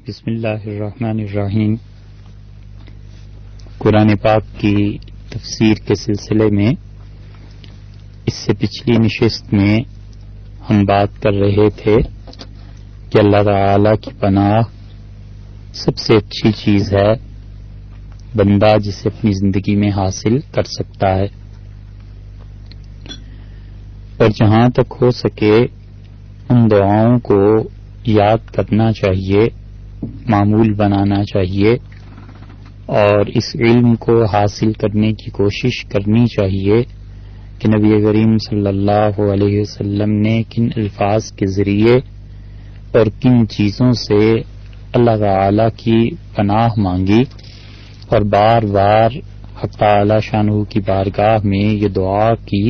بسم اللہ الرحمن الرحیم۔ قرآن پاک کی تفسیر کے سلسلے میں اس سے پچھلی نشست میں ہم بات کر رہے تھے کہ اللہ تعالی کی پناہ سب سے اچھی چیز ہے بندہ جسے اپنی زندگی میں حاصل کر سکتا ہے، اور جہاں تک ہو سکے ان دعاؤں کو یاد کرنا چاہیے، معمول بنانا چاہیے، اور اس علم کو حاصل کرنے کی کوشش کرنی چاہیے کہ نبی کریم صلی اللہ علیہ وسلم نے کن الفاظ کے ذریعے اور کن چیزوں سے اللہ تعالی کی پناہ مانگی، اور بار بار حق تعالی شانہ کی بارگاہ میں یہ دعا کی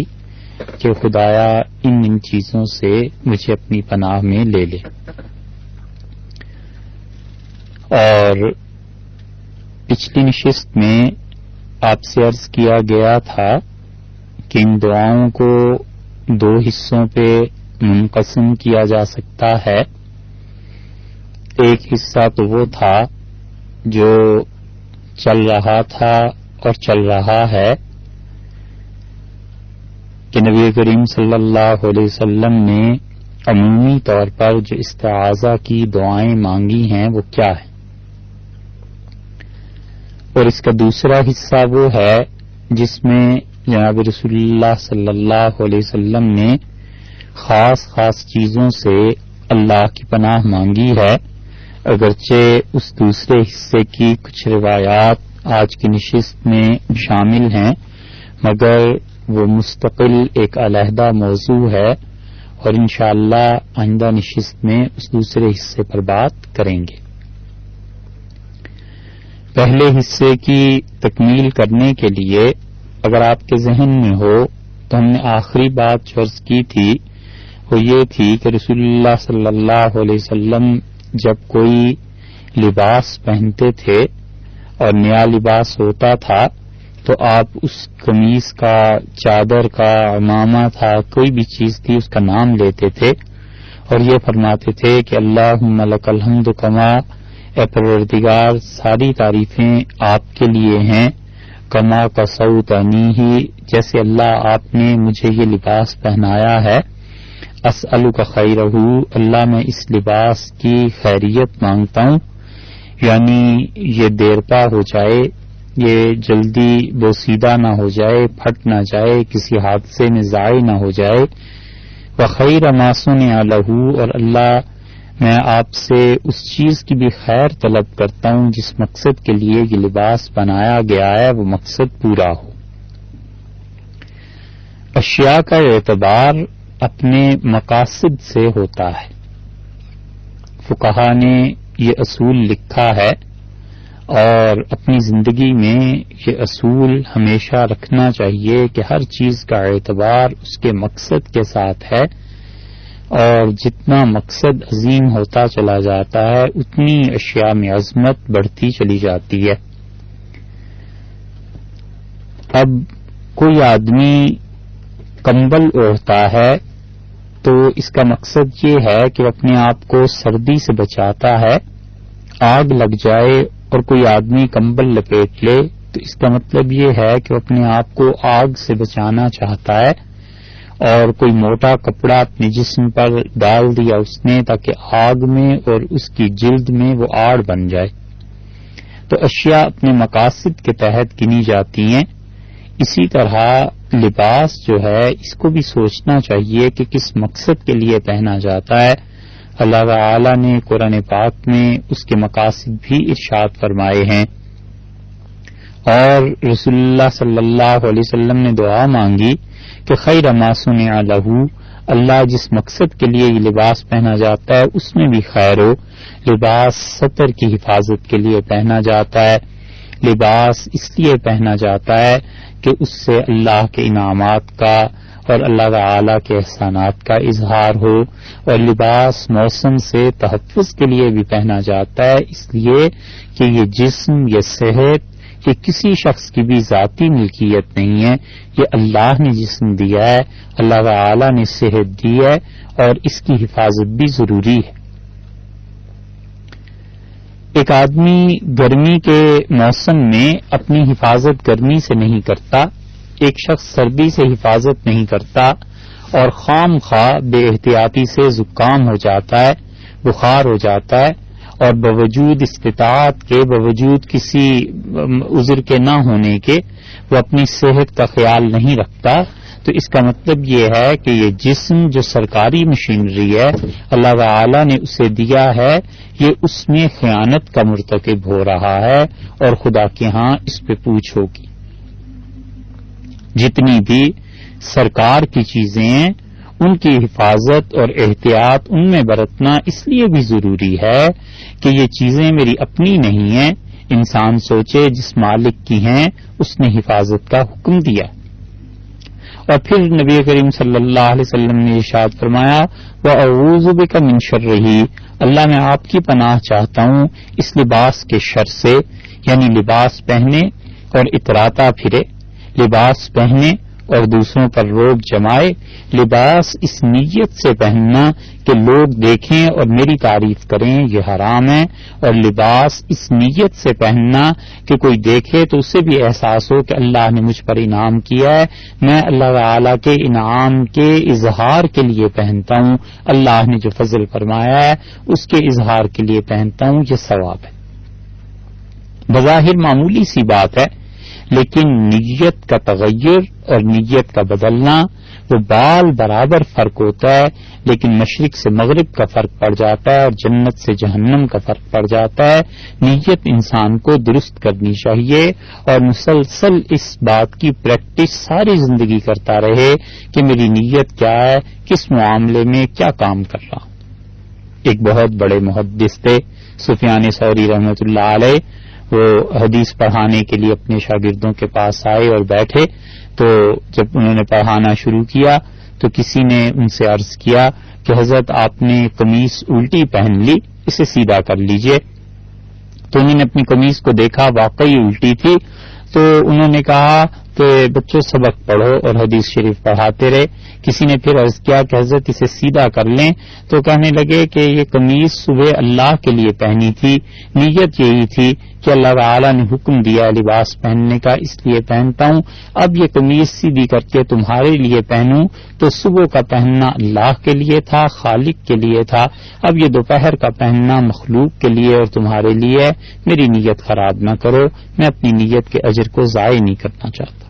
کہ خدایا ان چیزوں سے مجھے اپنی پناہ میں لے لے۔ اور پچھلی نشست میں آپ سے عرض کیا گیا تھا کہ ان دعاؤں کو دو حصوں پہ منقسم کیا جا سکتا ہے۔ ایک حصہ تو وہ تھا جو چل رہا تھا اور چل رہا ہے کہ نبی کریم صلی اللہ علیہ وسلم نے عمومی طور پر جو استعاذہ کی دعائیں مانگی ہیں وہ کیا ہے، اور اس کا دوسرا حصہ وہ ہے جس میں جناب رسول اللہ صلی اللہ علیہ وسلم نے خاص چیزوں سے اللہ کی پناہ مانگی ہے، اگرچہ اس دوسرے حصے کی کچھ روایات آج کی نشست میں شامل ہیں، مگر وہ مستقل ایک علیحدہ موضوع ہے، اور انشاءاللہ آئندہ نشست میں اس دوسرے حصے پر بات کریں گے۔ پہلے حصے کی تکمیل کرنے کے لیے اگر آپ کے ذہن میں ہو تو ہم نے آخری بات جو عرض کی تھی وہ یہ تھی کہ رسول اللہ صلی اللہ علیہ وسلم جب کوئی لباس پہنتے تھے اور نیا لباس ہوتا تھا تو آپ اس قمیص کا، چادر کا، عمامہ تھا، کوئی بھی چیز تھی اس کا نام لیتے تھے اور یہ فرماتے تھے کہ اللہم لک الحمد کما، اے پروردگار ساری تعریفیں آپ کے لیے ہیں، کما کسوتنی ہی، جیسے اللہ آپ نے مجھے یہ لباس پہنایا ہے، اسألک خیرہ، اللہ میں اس لباس کی خیریت مانگتا ہوں، یعنی یہ دیرپا ہو جائے، یہ جلدی بوسیدہ نہ ہو جائے، پھٹ نہ جائے، کسی حادثے میں ضائع نہ ہو جائے، وخیر ما صنع لہ، اور اللہ میں آپ سے اس چیز کی بھی خیر طلب کرتا ہوں جس مقصد کے لیے یہ لباس بنایا گیا ہے وہ مقصد پورا ہو۔ اشیاء کا اعتبار اپنے مقاصد سے ہوتا ہے، فقہا نے یہ اصول لکھا ہے اور اپنی زندگی میں یہ اصول ہمیشہ رکھنا چاہیے کہ ہر چیز کا اعتبار اس کے مقصد کے ساتھ ہے، اور جتنا مقصد عظیم ہوتا چلا جاتا ہے اتنی اشیاء میں عظمت بڑھتی چلی جاتی ہے۔ اب کوئی آدمی کمبل اوڑھتا ہے تو اس کا مقصد یہ ہے کہ وہ اپنے آپ کو سردی سے بچاتا ہے، آگ لگ جائے اور کوئی آدمی کمبل لپیٹ لے تو اس کا مطلب یہ ہے کہ وہ اپنے آپ کو آگ سے بچانا چاہتا ہے، اور کوئی موٹا کپڑا اپنے جسم پر ڈال دیا اس نے تاکہ آگ میں اور اس کی جلد میں وہ آڑ بن جائے۔ تو اشیاء اپنے مقاصد کے تحت گنی جاتی ہیں۔ اسی طرح لباس جو ہے اس کو بھی سوچنا چاہیے کہ کس مقصد کے لیے پہنا جاتا ہے۔ اللہ تعالی نے قرآن پاک میں اس کے مقاصد بھی ارشاد فرمائے ہیں، اور رسول اللہ صلی اللہ علیہ وسلم نے دعا مانگی کہ خیر ما صنع لہ، اللہ جس مقصد کے لیے یہ لباس پہنا جاتا ہے اس میں بھی خیر ہو۔ لباس سطر کی حفاظت کے لیے پہنا جاتا ہے، لباس اس لیے پہنا جاتا ہے کہ اس سے اللہ کے انعامات کا اور اللہ تعالی کے احسانات کا اظہار ہو، اور لباس موسم سے تحفظ کے لیے بھی پہنا جاتا ہے، اس لیے کہ یہ جسم، یہ صحت، یہ کسی شخص کی بھی ذاتی ملکیت نہیں ہے، یہ اللہ نے جسم دیا ہے، اللہ تعالی نے صحت دی ہے، اور اس کی حفاظت بھی ضروری ہے۔ ایک آدمی گرمی کے موسم میں اپنی حفاظت گرمی سے نہیں کرتا، ایک شخص سردی سے حفاظت نہیں کرتا اور خام خواہ بے احتیاطی سے زکام ہو جاتا ہے، بخار ہو جاتا ہے، اور باوجود استطاعت کے، باوجود کسی عذر کے نہ ہونے کے وہ اپنی صحت کا خیال نہیں رکھتا، تو اس کا مطلب یہ ہے کہ یہ جسم جو سرکاری مشینری ہے اللہ تعالی نے اسے دیا ہے، یہ اس میں خیانت کا مرتکب ہو رہا ہے اور خدا کے ہاں اس پہ پوچھ ہوگی۔ جتنی بھی سرکار کی چیزیں ہیں ان کی حفاظت اور احتیاط ان میں برتنا اس لیے بھی ضروری ہے کہ یہ چیزیں میری اپنی نہیں ہیں، انسان سوچے جس مالک کی ہیں اس نے حفاظت کا حکم دیا۔ اور پھر نبی کریم صلی اللہ علیہ وسلم نے ارشاد فرمایا وَأَعُوذُ بِكَ مِن شَرِّهِ، اللہ میں آپ کی پناہ چاہتا ہوں اس لباس کے شر سے، یعنی لباس پہنے اور اتراتا پھرے، لباس پہنے اور دوسروں پر روب جمائے، لباس اس نیت سے پہننا کہ لوگ دیکھیں اور میری تعریف کریں یہ حرام ہے، اور لباس اس نیت سے پہننا کہ کوئی دیکھے تو اسے بھی احساس ہو کہ اللہ نے مجھ پر انعام کیا ہے، میں اللہ تعالی کے انعام کے اظہار کے لیے پہنتا ہوں، اللہ نے جو فضل فرمایا ہے اس کے اظہار کے لیے پہنتا ہوں، یہ ثواب ہے۔ بظاہر معمولی سی بات ہے، لیکن نیت کا تغیر اور نیت کا بدلنا وہ بال برابر فرق ہوتا ہے، لیکن مشرق سے مغرب کا فرق پڑ جاتا ہے اور جنت سے جہنم کا فرق پڑ جاتا ہے۔ نیت انسان کو درست کرنی چاہیے اور مسلسل اس بات کی پریکٹس ساری زندگی کرتا رہے کہ میری نیت کیا ہے، کس معاملے میں کیا کام کر رہا ہوں۔ ایک بہت بڑے محدث تھے سفیان ثوری رحمۃ اللہ علیہ، وہ حدیث پڑھانے کے لیے اپنے شاگردوں کے پاس آئے اور بیٹھے، تو جب انہوں نے پڑھانا شروع کیا تو کسی نے ان سے عرض کیا کہ حضرت آپ نے قمیص الٹی پہن لی، اسے سیدھا کر لیجئے۔ تو انہوں نے اپنی قمیص کو دیکھا، واقعی الٹی تھی، تو انہوں نے کہا کہ بچوں سبق پڑھو اور حدیث شریف پڑھاتے رہے۔ کسی نے پھر عرض کیا کہ حضرت اسے سیدھا کر لیں، تو کہنے لگے کہ یہ قمیص صبح اللہ کے لیے پہنی تھی، نیت یہی تھی کہ اللہ تعالی نے حکم دیا لباس پہننے کا اس لیے پہنتا ہوں، اب یہ قمیص سیدھی کر کے تمہارے لیے پہنوں تو صبح کا پہننا اللہ کے لیے تھا، خالق کے لیے تھا، اب یہ دوپہر کا پہننا مخلوق کے لیے اور تمہارے لیے ہے، میری نیت خراب نہ کرو، میں اپنی نیت کے اجر کو ضائع نہیں کرنا چاہتا۔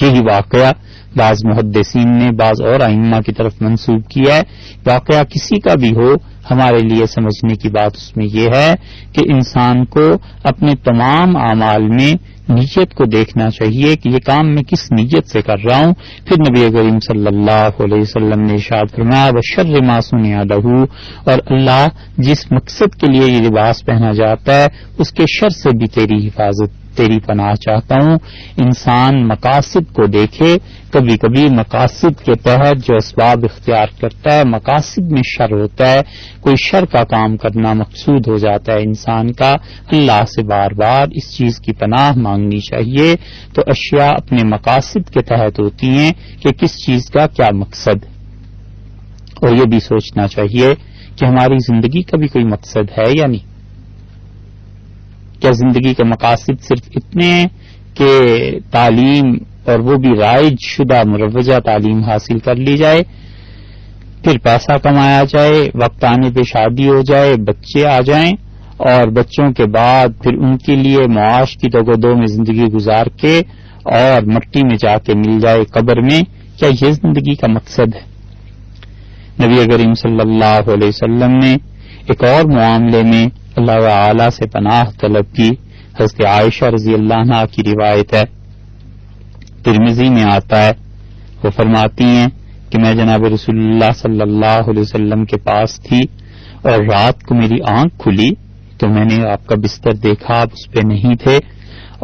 یہی واقعہ بعض محدثین نے بعض اور ائمہ کی طرف منسوب کیا ہے، واقعہ کسی کا بھی ہو ہمارے لیے سمجھنے کی بات اس میں یہ ہے کہ انسان کو اپنے تمام اعمال میں نیت کو دیکھنا چاہیے کہ یہ کام میں کس نیت سے کر رہا ہوں۔ پھر نبی کریم صلی اللہ علیہ وسلم نے ارشاد فرمایا وَشَرِّ مَا صُنِعَ لَهُ، اور اللہ جس مقصد کے لیے یہ لباس پہنا جاتا ہے اس کے شر سے بھی تیری حفاظت، تیری پناہ چاہتا ہوں۔ انسان مقاصد کو دیکھے، کبھی کبھی مقاصد کے تحت جو اسباب اختیار کرتا ہے مقاصد میں شر ہوتا ہے، کوئی شر کا کام کرنا مقصود ہو جاتا ہے انسان کا، اللہ سے بار بار اس چیز کی پناہ مانگنی چاہیے۔ تو اشیاء اپنے مقاصد کے تحت ہوتی ہیں کہ کس چیز کا کیا مقصد، اور یہ بھی سوچنا چاہیے کہ ہماری زندگی کا بھی کوئی مقصد ہے یا نہیں۔ کیا زندگی کے مقاصد صرف اتنے ہیں کہ تعلیم، اور وہ بھی رائج شدہ مروجہ تعلیم حاصل کر لی جائے، پھر پیسہ کمایا جائے، وقت آنے پہ شادی ہو جائے، بچے آ جائیں، اور بچوں کے بعد پھر ان کے لیے معاش کی دو میں زندگی گزار کے اور مٹی میں جا کے مل جائے قبر میں؟ کیا یہ زندگی کا مقصد ہے؟ نبی کریم صلی اللہ علیہ وسلم نے ایک اور معاملے میں اللہ تعالی سے پناہ طلب کی۔ حضرت عائشہ رضی اللہ عنہا کی روایت ہے، ترمذی میں آتا ہے، وہ فرماتی ہیں کہ میں جناب رسول اللہ صلی اللہ علیہ وسلم کے پاس تھی اور رات کو میری آنکھ کھلی تو میں نے آپ کا بستر دیکھا، آپ اس پہ نہیں تھے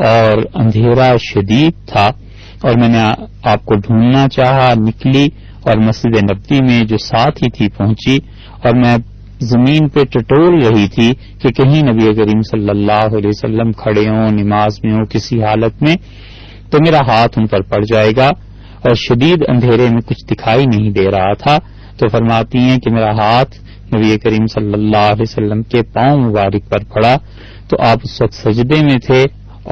اور اندھیرا شدید تھا، اور میں نے آپ کو ڈھونڈنا چاہا، نکلی اور مسجد نبوی میں جو ساتھ ہی تھی پہنچی، اور میں زمین پہ ٹٹول رہی تھی کہ کہیں نبی کریم صلی اللہ علیہ وسلم کھڑے ہوں، نماز میں ہوں، کسی حالت میں، تو میرا ہاتھ ان پر پڑ جائے گا، اور شدید اندھیرے میں کچھ دکھائی نہیں دے رہا تھا، تو فرماتی ہیں کہ میرا ہاتھ نبی کریم صلی اللہ علیہ وسلم کے پاؤں مبارک پر پڑا تو آپ اس وقت سجدے میں تھے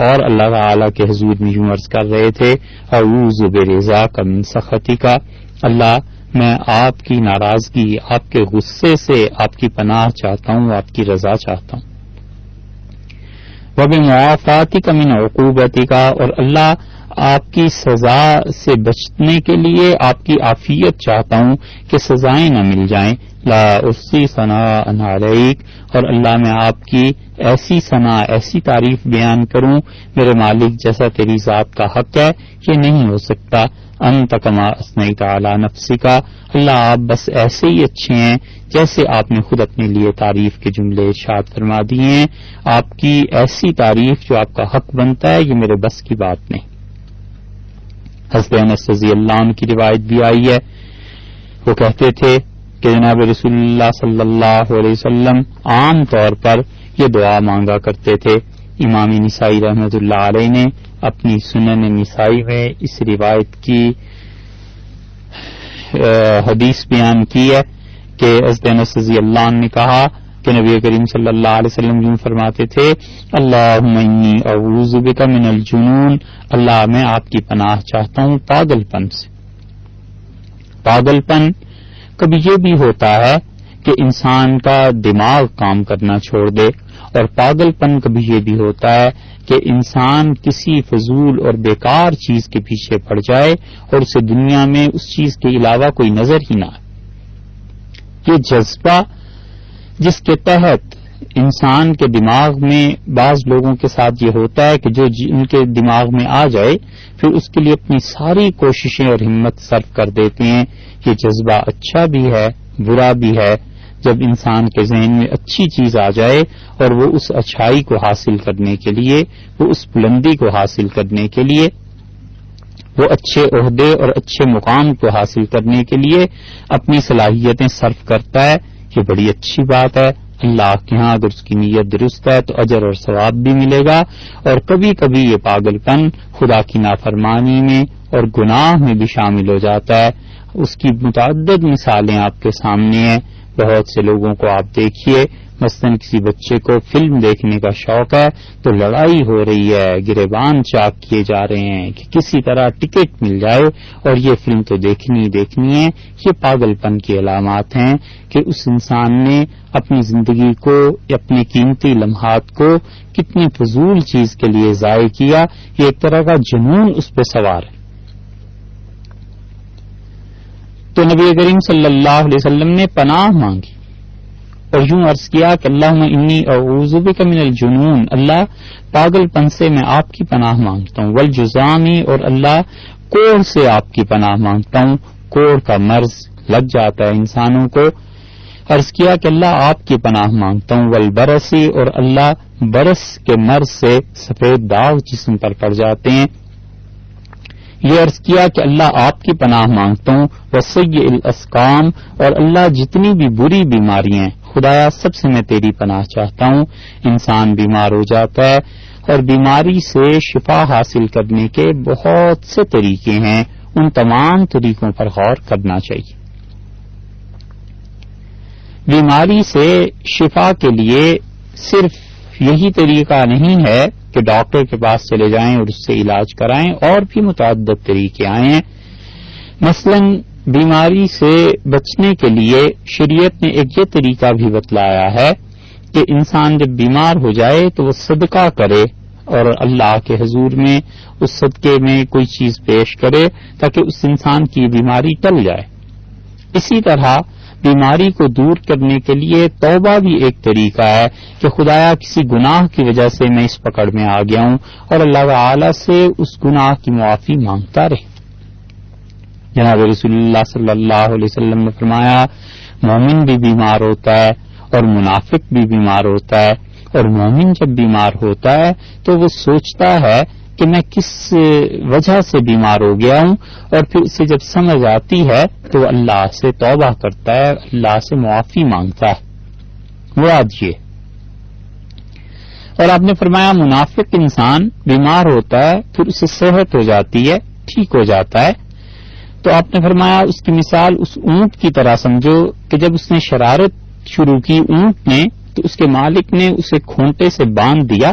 اور اللہ تعالی کے حضور میں یوں عرض کر رہے تھے اعوذ برضاک من سخطک، اللہ میں آپ کی ناراضگی، آپ کے غصے سے آپ کی پناہ چاہتا ہوں، آپ کی رضا چاہتا ہوں۔ وبمعافاتک من عقوبتک، اور اللہ آپ کی سزا سے بچنے کے لیے آپ کی عافیت چاہتا ہوں کہ سزائیں نہ مل جائیں۔ لا احصی ثناء علیک، اور اللہ میں آپ کی ایسی ثنا، ایسی تعریف بیان کروں میرے مالک جیسا تیری ذات کا حق ہے یہ نہیں ہو سکتا۔ انت کما اثنیت علی نفسک، اللہ آپ بس ایسے ہی اچھے ہیں جیسے آپ نے خود اپنے لیے تعریف کے جملے ارشاد فرما دیے ہیں۔ آپ کی ایسی تعریف جو آپ کا حق بنتا ہے یہ میرے بس کی بات نہیں۔ حضرت انس رضی اللہ عنہ کی روایت بھی آئی ہے، وہ کہتے تھے کہ جناب رسول اللہ صلی اللہ علیہ وسلم عام طور پر یہ دعا مانگا کرتے تھے۔ امام نسائی رحمۃ اللہ علیہ نے اپنی سنن نسائی میں اس روایت کی حدیث بیان کی ہے کہ حضرت انس رضی اللہ عنہ نے کہا کہ نبی کریم صلی اللہ علیہ وسلم یوں فرماتے تھے اللہم انی اعوذ بک من الجنون، اللہ میں آپ کی پناہ چاہتا ہوں پاگل پن سے۔ پاگل پن کبھی یہ بھی ہوتا ہے کہ انسان کا دماغ کام کرنا چھوڑ دے، اور پاگل پن کبھی یہ بھی ہوتا ہے کہ انسان کسی فضول اور بیکار چیز کے پیچھے پڑ جائے اور اسے دنیا میں اس چیز کے علاوہ کوئی نظر ہی نہ آئے۔ یہ جذبہ جس کے تحت انسان کے دماغ میں بعض لوگوں کے ساتھ یہ ہوتا ہے کہ جو ان کے دماغ میں آ جائے پھر اس کے لیے اپنی ساری کوششیں اور ہمت صرف کر دیتے ہیں، یہ جذبہ اچھا بھی ہے برا بھی ہے۔ جب انسان کے ذہن میں اچھی چیز آ جائے اور وہ اس اچھائی کو حاصل کرنے کے لیے، وہ اس بلندی کو حاصل کرنے کے لیے، وہ اچھے عہدے اور اچھے مقام کو حاصل کرنے کے لیے اپنی صلاحیتیں صرف کرتا ہے، یہ بڑی اچھی بات ہے۔ اللہ کے ہاں اگر اس کی نیت درست ہے تو اجر اور ثواب بھی ملے گا۔ اور کبھی کبھی یہ پاگل پن خدا کی نافرمانی میں اور گناہ میں بھی شامل ہو جاتا ہے۔ اس کی متعدد مثالیں آپ کے سامنے ہیں۔ بہت سے لوگوں کو آپ دیکھیے، مثلاً کسی بچے کو فلم دیکھنے کا شوق ہے تو لڑائی ہو رہی ہے، گریبان چاک کیے جا رہے ہیں کہ کسی طرح ٹکٹ مل جائے اور یہ فلم تو دیکھنی ہی دیکھنی ہے۔ یہ پاگل پن کی علامات ہیں کہ اس انسان نے اپنی زندگی کو، اپنے قیمتی لمحات کو کتنی فضول چیز کے لیے ضائع کیا۔ یہ ایک طرح کا جنون اس پہ سوار ہے۔ تو نبی کریم صلی اللہ علیہ وسلم نے پناہ مانگی اور یوں عرض کیا کہ اللہم انی اعوذ بک من الجنون، اللہ پاگل پن سے میں آپ کی پناہ مانگتا ہوں، والجزامی، اور اللہ کوڑ سے آپ کی پناہ مانگتا ہوں۔ کوڑ کا مرض لگ جاتا ہے انسانوں کو۔ عرض کیا کہ اللہ آپ کی پناہ مانگتا ہوں، والبرسی، اور اللہ برس کے مرض سے سفید داغ جسم پر پڑ جاتے ہیں۔ یہ عرض کیا کہ اللہ آپ کی پناہ مانگتا ہوں، وسیء الاسقام، اور اللہ جتنی بھی بری بیماریاں ہیں خدایا سب سے میں تیری پناہ چاہتا ہوں۔ انسان بیمار ہو جاتا ہے اور بیماری سے شفا حاصل کرنے کے بہت سے طریقے ہیں، ان تمام طریقوں پر غور کرنا چاہیے۔ بیماری سے شفا کے لیے صرف یہی طریقہ نہیں ہے کہ ڈاکٹر کے پاس چلے جائیں اور اس سے علاج کرائیں، اور بھی متعدد طریقے آئے ہیں۔ مثلا بیماری سے بچنے کے لیے شریعت نے ایک یہ طریقہ بھی بتلایا ہے کہ انسان جب بیمار ہو جائے تو وہ صدقہ کرے اور اللہ کے حضور میں اس صدقے میں کوئی چیز پیش کرے تاکہ اس انسان کی بیماری ٹل جائے۔ اسی طرح بیماری کو دور کرنے کے لیے توبہ بھی ایک طریقہ ہے کہ خدایا کسی گناہ کی وجہ سے میں اس پکڑ میں آ گیا ہوں، اور اللہ تعالی سے اس گناہ کی معافی مانگتا رہے۔ جناب رسول اللہ صلی اللہ علیہ وسلم نے فرمایا مومن بھی بیمار ہوتا ہے اور منافق بھی بیمار ہوتا ہے، اور مومن جب بیمار ہوتا ہے تو وہ سوچتا ہے کہ میں کس وجہ سے بیمار ہو گیا ہوں، اور پھر اسے جب سمجھ آتی ہے تو اللہ سے توبہ کرتا ہے، اللہ سے معافی مانگتا ہے۔ مراد یہ، اور آپ نے فرمایا منافق انسان بیمار ہوتا ہے پھر اسے صحت ہو جاتی ہے، ٹھیک ہو جاتا ہے، تو آپ نے فرمایا اس کی مثال اس اونٹ کی طرح سمجھو کہ جب اس نے شروع کی اونٹ نے تو اس کے مالک نے اسے کھونٹے سے باندھ دیا،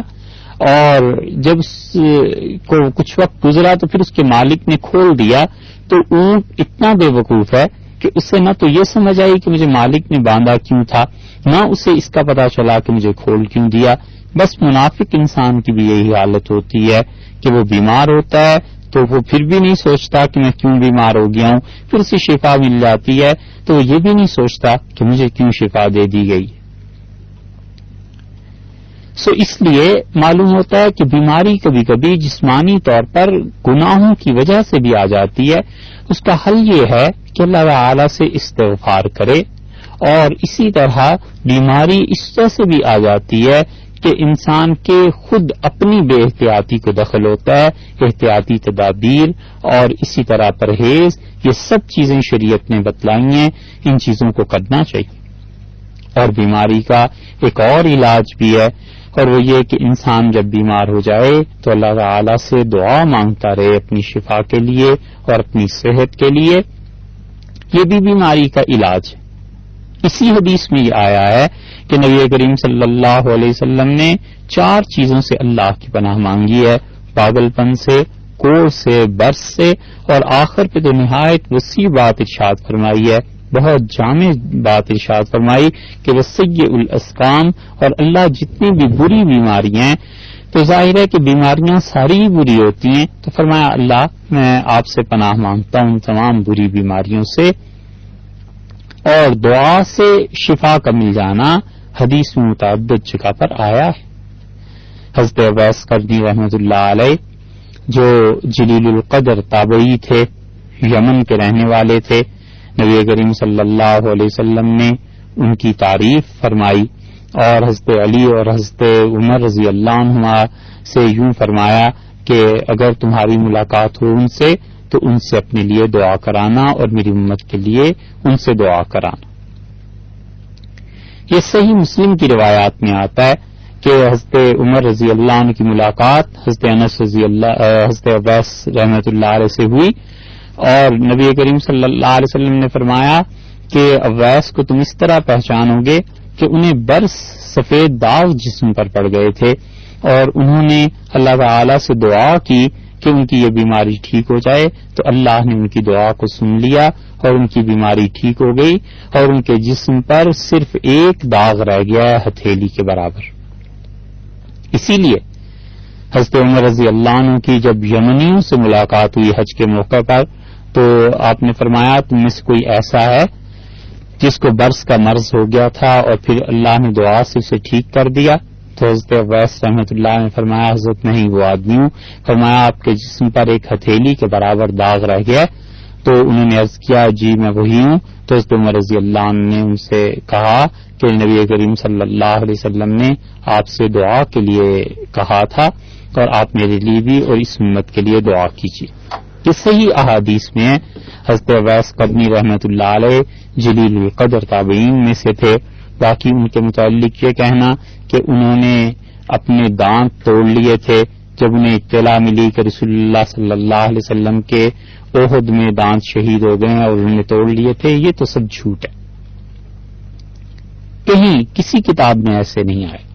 اور جب کو کچھ وقت گزرا تو پھر اس کے مالک نے کھول دیا، تو اونٹ اتنا بے وقوف ہے کہ اسے نہ تو یہ سمجھ آئی کہ مجھے مالک نے باندھا کیوں تھا، نہ اسے اس کا پتا چلا کہ مجھے کھول کیوں دیا۔ بس منافق انسان کی بھی یہی حالت ہوتی ہے کہ وہ بیمار ہوتا ہے تو وہ پھر بھی نہیں سوچتا کہ میں کیوں بیمار ہو گیا ہوں، پھر اسے شفا مل جاتی ہے تو وہ یہ بھی نہیں سوچتا کہ مجھے کیوں شفا دے دی گئی۔ اس لیے معلوم ہوتا ہے کہ بیماری کبھی کبھی جسمانی طور پر گناہوں کی وجہ سے بھی آ جاتی ہے، اس کا حل یہ ہے کہ اللہ تعالی سے استغفار کرے، اور اسی طرح بیماری اس طرح سے بھی آ جاتی ہے کہ انسان کے خود اپنی بے احتیاطی کو دخل ہوتا ہے، احتیاطی تدابیر اور اسی طرح پرہیز، یہ سب چیزیں شریعت نے بتلائی ہیں، ان چیزوں کو کرنا چاہیے۔ اور بیماری کا ایک اور علاج بھی ہے، اور وہ یہ کہ انسان جب بیمار ہو جائے تو اللہ تعالی سے دعا مانگتا رہے اپنی شفا کے لیے اور اپنی صحت کے لیے، یہ بھی بیماری کا علاج ہے۔ اسی حدیث میں یہ آیا ہے کہ نبی کریم صلی اللہ علیہ وسلم نے 4 چیزوں سے اللہ کی پناہ مانگی ہے، پاگل پن سے، کوڑ سے، برس سے، اور آخر پہ تو نہایت وسیع بات ارشاد فرمائی ہے، بہت جامع بات ارشاد فرمائی کہ وہ سیء الاسقام، اور اللہ جتنی بھی بری بیماریاں ہیں، تو ظاہر ہے کہ بیماریاں ساری بری ہوتی ہیں، تو فرمایا اللہ میں آپ سے پناہ مانگتا ہوں تمام بری بیماریوں سے۔ اور دعا سے شفا کا مل جانا حدیث میں متعدد جگہ پر آیا ہے۔ حضرت اویس قرنی رحمۃ اللہ علیہ جو جلیل القدر تابعی تھے، یمن کے رہنے والے تھے، نبی کریم صلی اللہ علیہ وسلم نے ان کی تعریف فرمائی، اور حضرت علی اور حضرت عمر رضی اللہ عنہما سے یوں فرمایا کہ اگر تمہاری ملاقات ہو ان سے تو ان سے اپنے لیے دعا کرانا اور میری امت کے لیے ان سے دعا کرانا۔ یہ صحیح مسلم کی روایات میں آتا ہے کہ حضرت عمر رضی اللہ عنہ کی ملاقات حضرت انس حضرت عباس رحمۃ اللہ علیہ سے ہوئی، اور نبی کریم صلی اللہ علیہ وسلم نے فرمایا کہ اویس کو تم اس طرح پہچانو گے کہ انہیں برس سفید داغ جسم پر پڑ گئے تھے، اور انہوں نے اللہ تعالی سے دعا کی کہ ان کی یہ بیماری ٹھیک ہو جائے، تو اللہ نے ان کی دعا کو سن لیا اور ان کی بیماری ٹھیک ہو گئی، اور ان کے جسم پر صرف ایک داغ رہ گیا ہے ہتھیلی کے برابر۔ اسی لیے حضرت عمر رضی اللہ عنہ کی جب یمنیوں سے ملاقات ہوئی حج کے موقع پر، تو آپ نے فرمایا تم میں سے کوئی ایسا ہے جس کو برس کا مرض ہو گیا تھا اور پھر اللہ نے دعا سے اسے ٹھیک کر دیا؟ تو حضرت عباس رحمۃ اللہ نے فرمایا حضرت نہیں، وہ آدمی ہوں۔ فرمایا آپ کے جسم پر ایک ہتھیلی کے برابر داغ رہ گیا؟ تو انہوں نے عرض کیا جی میں وہی ہوں۔ تو حضرت عمر رضی اللہ عنہ نے ان سے کہا کہ نبی کریم صلی اللہ علیہ وسلم نے آپ سے دعا کے لیے کہا تھا، اور آپ میرے لیے بھی اور اس امت کے لیے دعا کیجیے۔ یہ صحیح احادیث میں ہے۔ حضرت اویس قرنی رحمۃ اللہ علیہ جلیل القدر تابعین میں سے تھے۔ باقی ان کے متعلق یہ کہنا کہ انہوں نے اپنے دانت توڑ لیے تھے جب انہیں اطلاع ملی کہ رسول اللہ صلی اللہ علیہ وسلم کے احد میں دانت شہید ہو گئے اور انہوں نے توڑ لیے تھے، یہ تو سب جھوٹ ہے، کہیں کسی کتاب میں ایسے نہیں آئے۔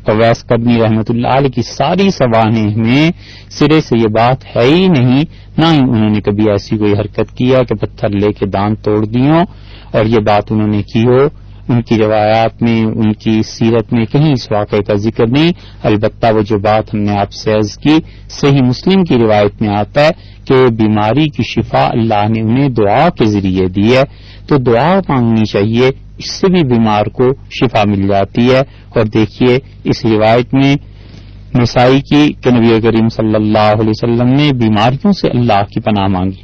اویس قرنی رحمۃ اللہ علیہ کی ساری سوانح میں سرے سے یہ بات ہے ہی نہیں، نہ ہی انہوں نے کبھی ایسی کوئی حرکت کیا کہ پتھر لے کے دانت توڑ دیوں، اور یہ بات انہوں نے کی ہو۔ ان کی روایات میں، ان کی سیرت میں کہیں اس واقعے کا ذکر نہیں۔ البتہ وہ جو بات ہم نے آپ سے عرض کی، صحیح مسلم کی روایت میں آتا ہے کہ بیماری کی شفا اللہ نے انہیں دعا کے ذریعے دی ہے، تو دعا مانگنی چاہیے، اس سے بھی بیمار کو شفا مل جاتی ہے۔ اور دیکھیے اس روایت میں نسائی کی کہ نبی کریم صلی اللہ علیہ وسلم نے بیماریوں سے اللہ کی پناہ مانگی۔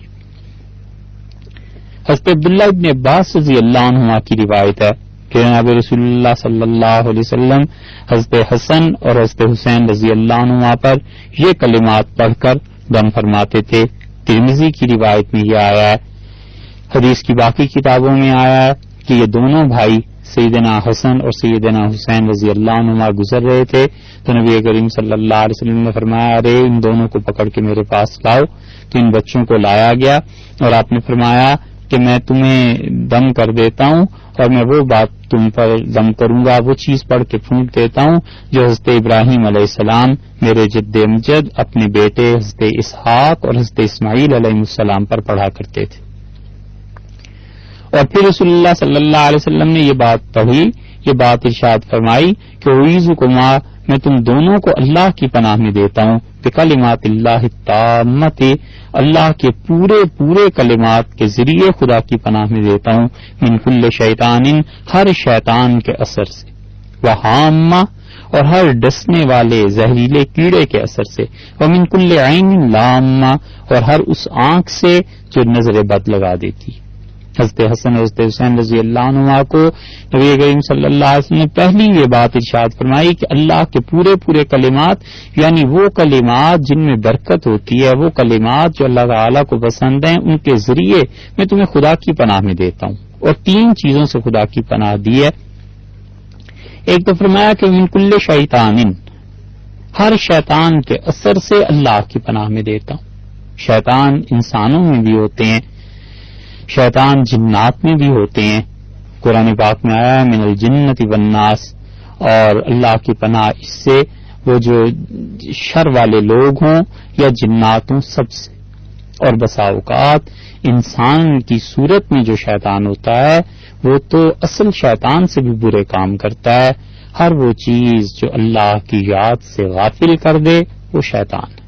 حضرت عبداللہ ابن عباس رضی اللہ عنہما کی روایت ہے کہ جناب رسول اللہ صلی اللہ علیہ وسلم حضرت حسن اور حضرت حسین رضی اللہ عنہما پر یہ کلمات پڑھ کر دم فرماتے تھے۔ ترمذی کی روایت میں یہ آیا ہے، حدیث کی باقی کتابوں میں آیا ہے کہ یہ دونوں بھائی سیدنا حسن اور سیدنا حسین رضی اللہ عنہما گزر رہے تھے، تو نبی کریم صلی اللہ علیہ وسلم نے فرمایا ارے ان دونوں کو پکڑ کے میرے پاس لاؤ، تو ان بچوں کو لایا گیا، اور آپ نے فرمایا کہ میں تمہیں دم کر دیتا ہوں، اور میں وہ بات تم پر دم کروں گا وہ چیز پڑھ کے پھونک دیتا ہوں جو حضرت ابراہیم علیہ السلام میرے جد امجد اپنے بیٹے حضرت اسحاق اور حضرت اسماعیل علیہ السلام پر پڑھا کرتے تھے. اور پھر رسول اللہ صلی اللہ علیہ وسلم نے یہ بات پڑھی، یہ بات ارشاد فرمائی کہ اعوذکما، میں تم دونوں کو اللہ کی پناہ میں دیتا ہوں، بکلمات اللہ التامۃ، اللہ کے پورے پورے کلمات کے ذریعے خدا کی پناہ میں دیتا ہوں، من کل شیطان، ہر شیطان کے اثر سے، وہامہ، اور ہر ڈسنے والے زہریلے کیڑے کے اثر سے، ومن کل عین لامہ، اور ہر اس آنکھ سے جو نظر بد لگا دیتی. حضرت حسن حضرت حسین رضی اللہ عنہ کو نبی کریم صلی اللہ علیہ وسلم نے پہلی یہ بات ارشاد فرمائی کہ اللہ کے پورے پورے کلمات، یعنی وہ کلمات جن میں برکت ہوتی ہے، وہ کلمات جو اللہ تعالیٰ کو پسند ہیں، ان کے ذریعے میں تمہیں خدا کی پناہ میں دیتا ہوں. اور 3 چیزوں سے خدا کی پناہ دی ہے. ایک تو فرمایا کہ من کل شیطان، ہر شیطان کے اثر سے اللہ کی پناہ میں دیتا ہوں. شیطان انسانوں میں بھی ہوتے ہیں، شیطان جنات میں بھی ہوتے ہیں. قرآن پاک میں آیا ہے من الجنت والناس، اور اللہ کی پناہ اس سے وہ جو شر والے لوگ ہوں یا جنات ہوں سب سے. اور بسا اوقات انسان کی صورت میں جو شیطان ہوتا ہے وہ تو اصل شیطان سے بھی برے کام کرتا ہے. ہر وہ چیز جو اللہ کی یاد سے غافل کر دے وہ شیطان ہے.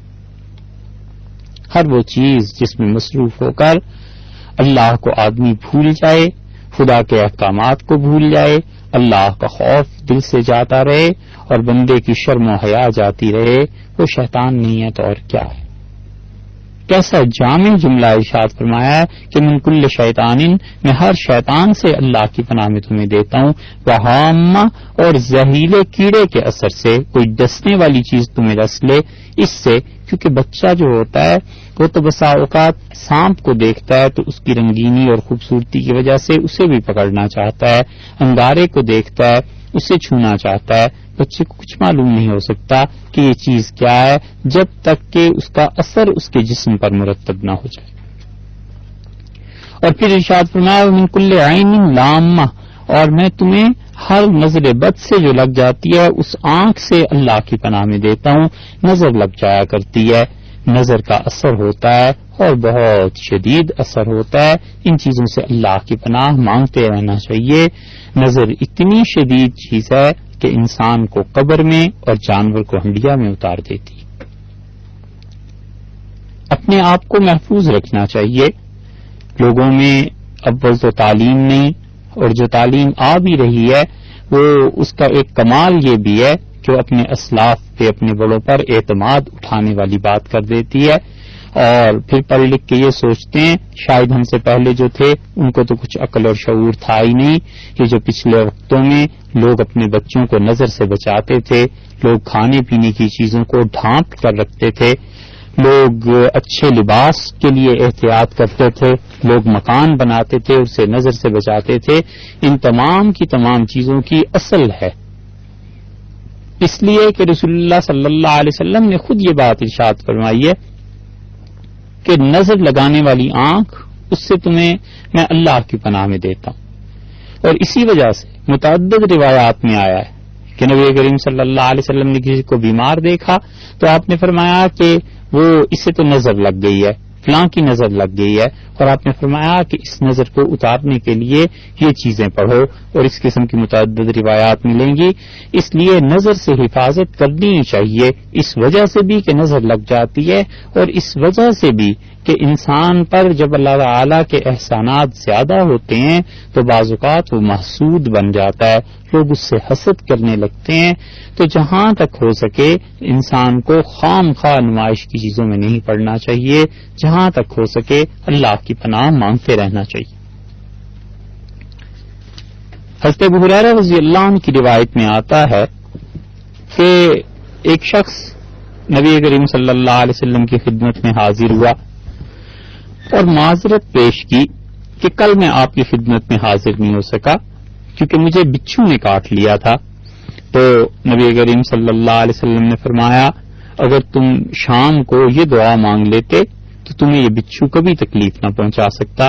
ہر وہ چیز جس میں مصروف ہو کر اللہ کو آدمی بھول جائے، خدا کے احکامات کو بھول جائے، اللہ کا خوف دل سے جاتا رہے اور بندے کی شرم و حیا جاتی رہے، وہ شیطان نہیں ہے تو اور کیا ہے. کیسا جامع جملہ ارشاد فرمایا ہے کہ من کل شیطان، میں ہر شیطان سے اللہ کی پناہ میں تمہیں دیتا ہوں، وہامہ، اور زہریلے کیڑے کے اثر سے، کوئی ڈسنے والی چیز تمہیں ڈس لے اس سے. کیونکہ بچہ جو ہوتا ہے وہ تو بسا اوقات سانپ کو دیکھتا ہے تو اس کی رنگینی اور خوبصورتی کی وجہ سے اسے بھی پکڑنا چاہتا ہے، انگارے کو دیکھتا ہے اسے چھونا چاہتا ہے. بچے کو کچھ معلوم نہیں ہو سکتا کہ یہ چیز کیا ہے جب تک کہ اس کا اثر اس کے جسم پر مرتب نہ ہو جائے. اور پھر ارشاد فرمایا من کل عین لامہ، اور میں تمہیں ہر نظر بد سے جو لگ جاتی ہے اس آنکھ سے اللہ کی پناہ میں دیتا ہوں. نظر لگ جایا کرتی ہے، نظر کا اثر ہوتا ہے اور بہت شدید اثر ہوتا ہے. ان چیزوں سے اللہ کی پناہ مانگتے رہنا چاہیے. نظر اتنی شدید چیز ہے کہ انسان کو قبر میں اور جانور کو ہنڈیا میں اتار دیتی. اپنے آپ کو محفوظ رکھنا چاہیے. لوگوں میں اول تو تعلیم نہیں، اور جو تعلیم آ بھی رہی ہے وہ اس کا ایک کمال یہ بھی ہے کہ وہ اپنے اسلاف پہ، اپنے بڑوں پر اعتماد اٹھانے والی بات کر دیتی ہے، اور پھر پڑھ لکھ کے یہ سوچتے ہیں شاید ہم سے پہلے جو تھے ان کو تو کچھ عقل اور شعور تھا ہی نہیں. یہ جو پچھلے وقتوں میں لوگ اپنے بچوں کو نظر سے بچاتے تھے، لوگ کھانے پینے کی چیزوں کو ڈھانپ کر رکھتے تھے، لوگ اچھے لباس کے لیے احتیاط کرتے تھے، لوگ مکان بناتے تھے، اسے نظر سے بچاتے تھے. ان تمام کی تمام چیزوں کی اصل ہے اس لیے کہ رسول اللہ صلی اللہ علیہ وسلم نے خود یہ بات ارشاد فرمائی ہے کہ نظر لگانے والی آنکھ، اس سے تمہیں میں اللہ کی پناہ میں دیتا ہوں. اور اسی وجہ سے متعدد روایات میں آیا ہے کہ نبی کریم صلی اللہ علیہ وسلم نے کسی کو بیمار دیکھا تو آپ نے فرمایا کہ وہ اسے تو نظر لگ گئی ہے، فلاں کی نظر لگ گئی ہے، اور آپ نے فرمایا کہ اس نظر کو اتارنے کے لیے یہ چیزیں پڑھو. اور اس قسم کی متعدد روایات ملیں گی. اس لیے نظر سے حفاظت کرنی چاہیے، اس وجہ سے بھی کہ نظر لگ جاتی ہے، اور اس وجہ سے بھی کہ انسان پر جب اللہ تعالی کے احسانات زیادہ ہوتے ہیں تو بعض اوقات وہ محسود بن جاتا ہے، لوگ اس سے حسد کرنے لگتے ہیں. تو جہاں تک ہو سکے انسان کو خام خواہ نمائش کی چیزوں میں نہیں پڑنا چاہیے، جہاں تک ہو سکے اللہ کی پناہ مانگتے رہنا چاہیے. حضرت ابو ہریرہ رضی اللہ عنہ کی روایت میں آتا ہے کہ ایک شخص نبی کریم صلی اللہ علیہ وسلم کی خدمت میں حاضر ہوا اور معذرت پیش کی کہ کل میں آپ کی خدمت میں حاضر نہیں ہو سکا کیونکہ مجھے بچھو نے کاٹ لیا تھا. تو نبی کریم صلی اللہ علیہ وسلم نے فرمایا اگر تم شام کو یہ دعا مانگ لیتے تو تمہیں یہ بچھو کبھی تکلیف نہ پہنچا سکتا.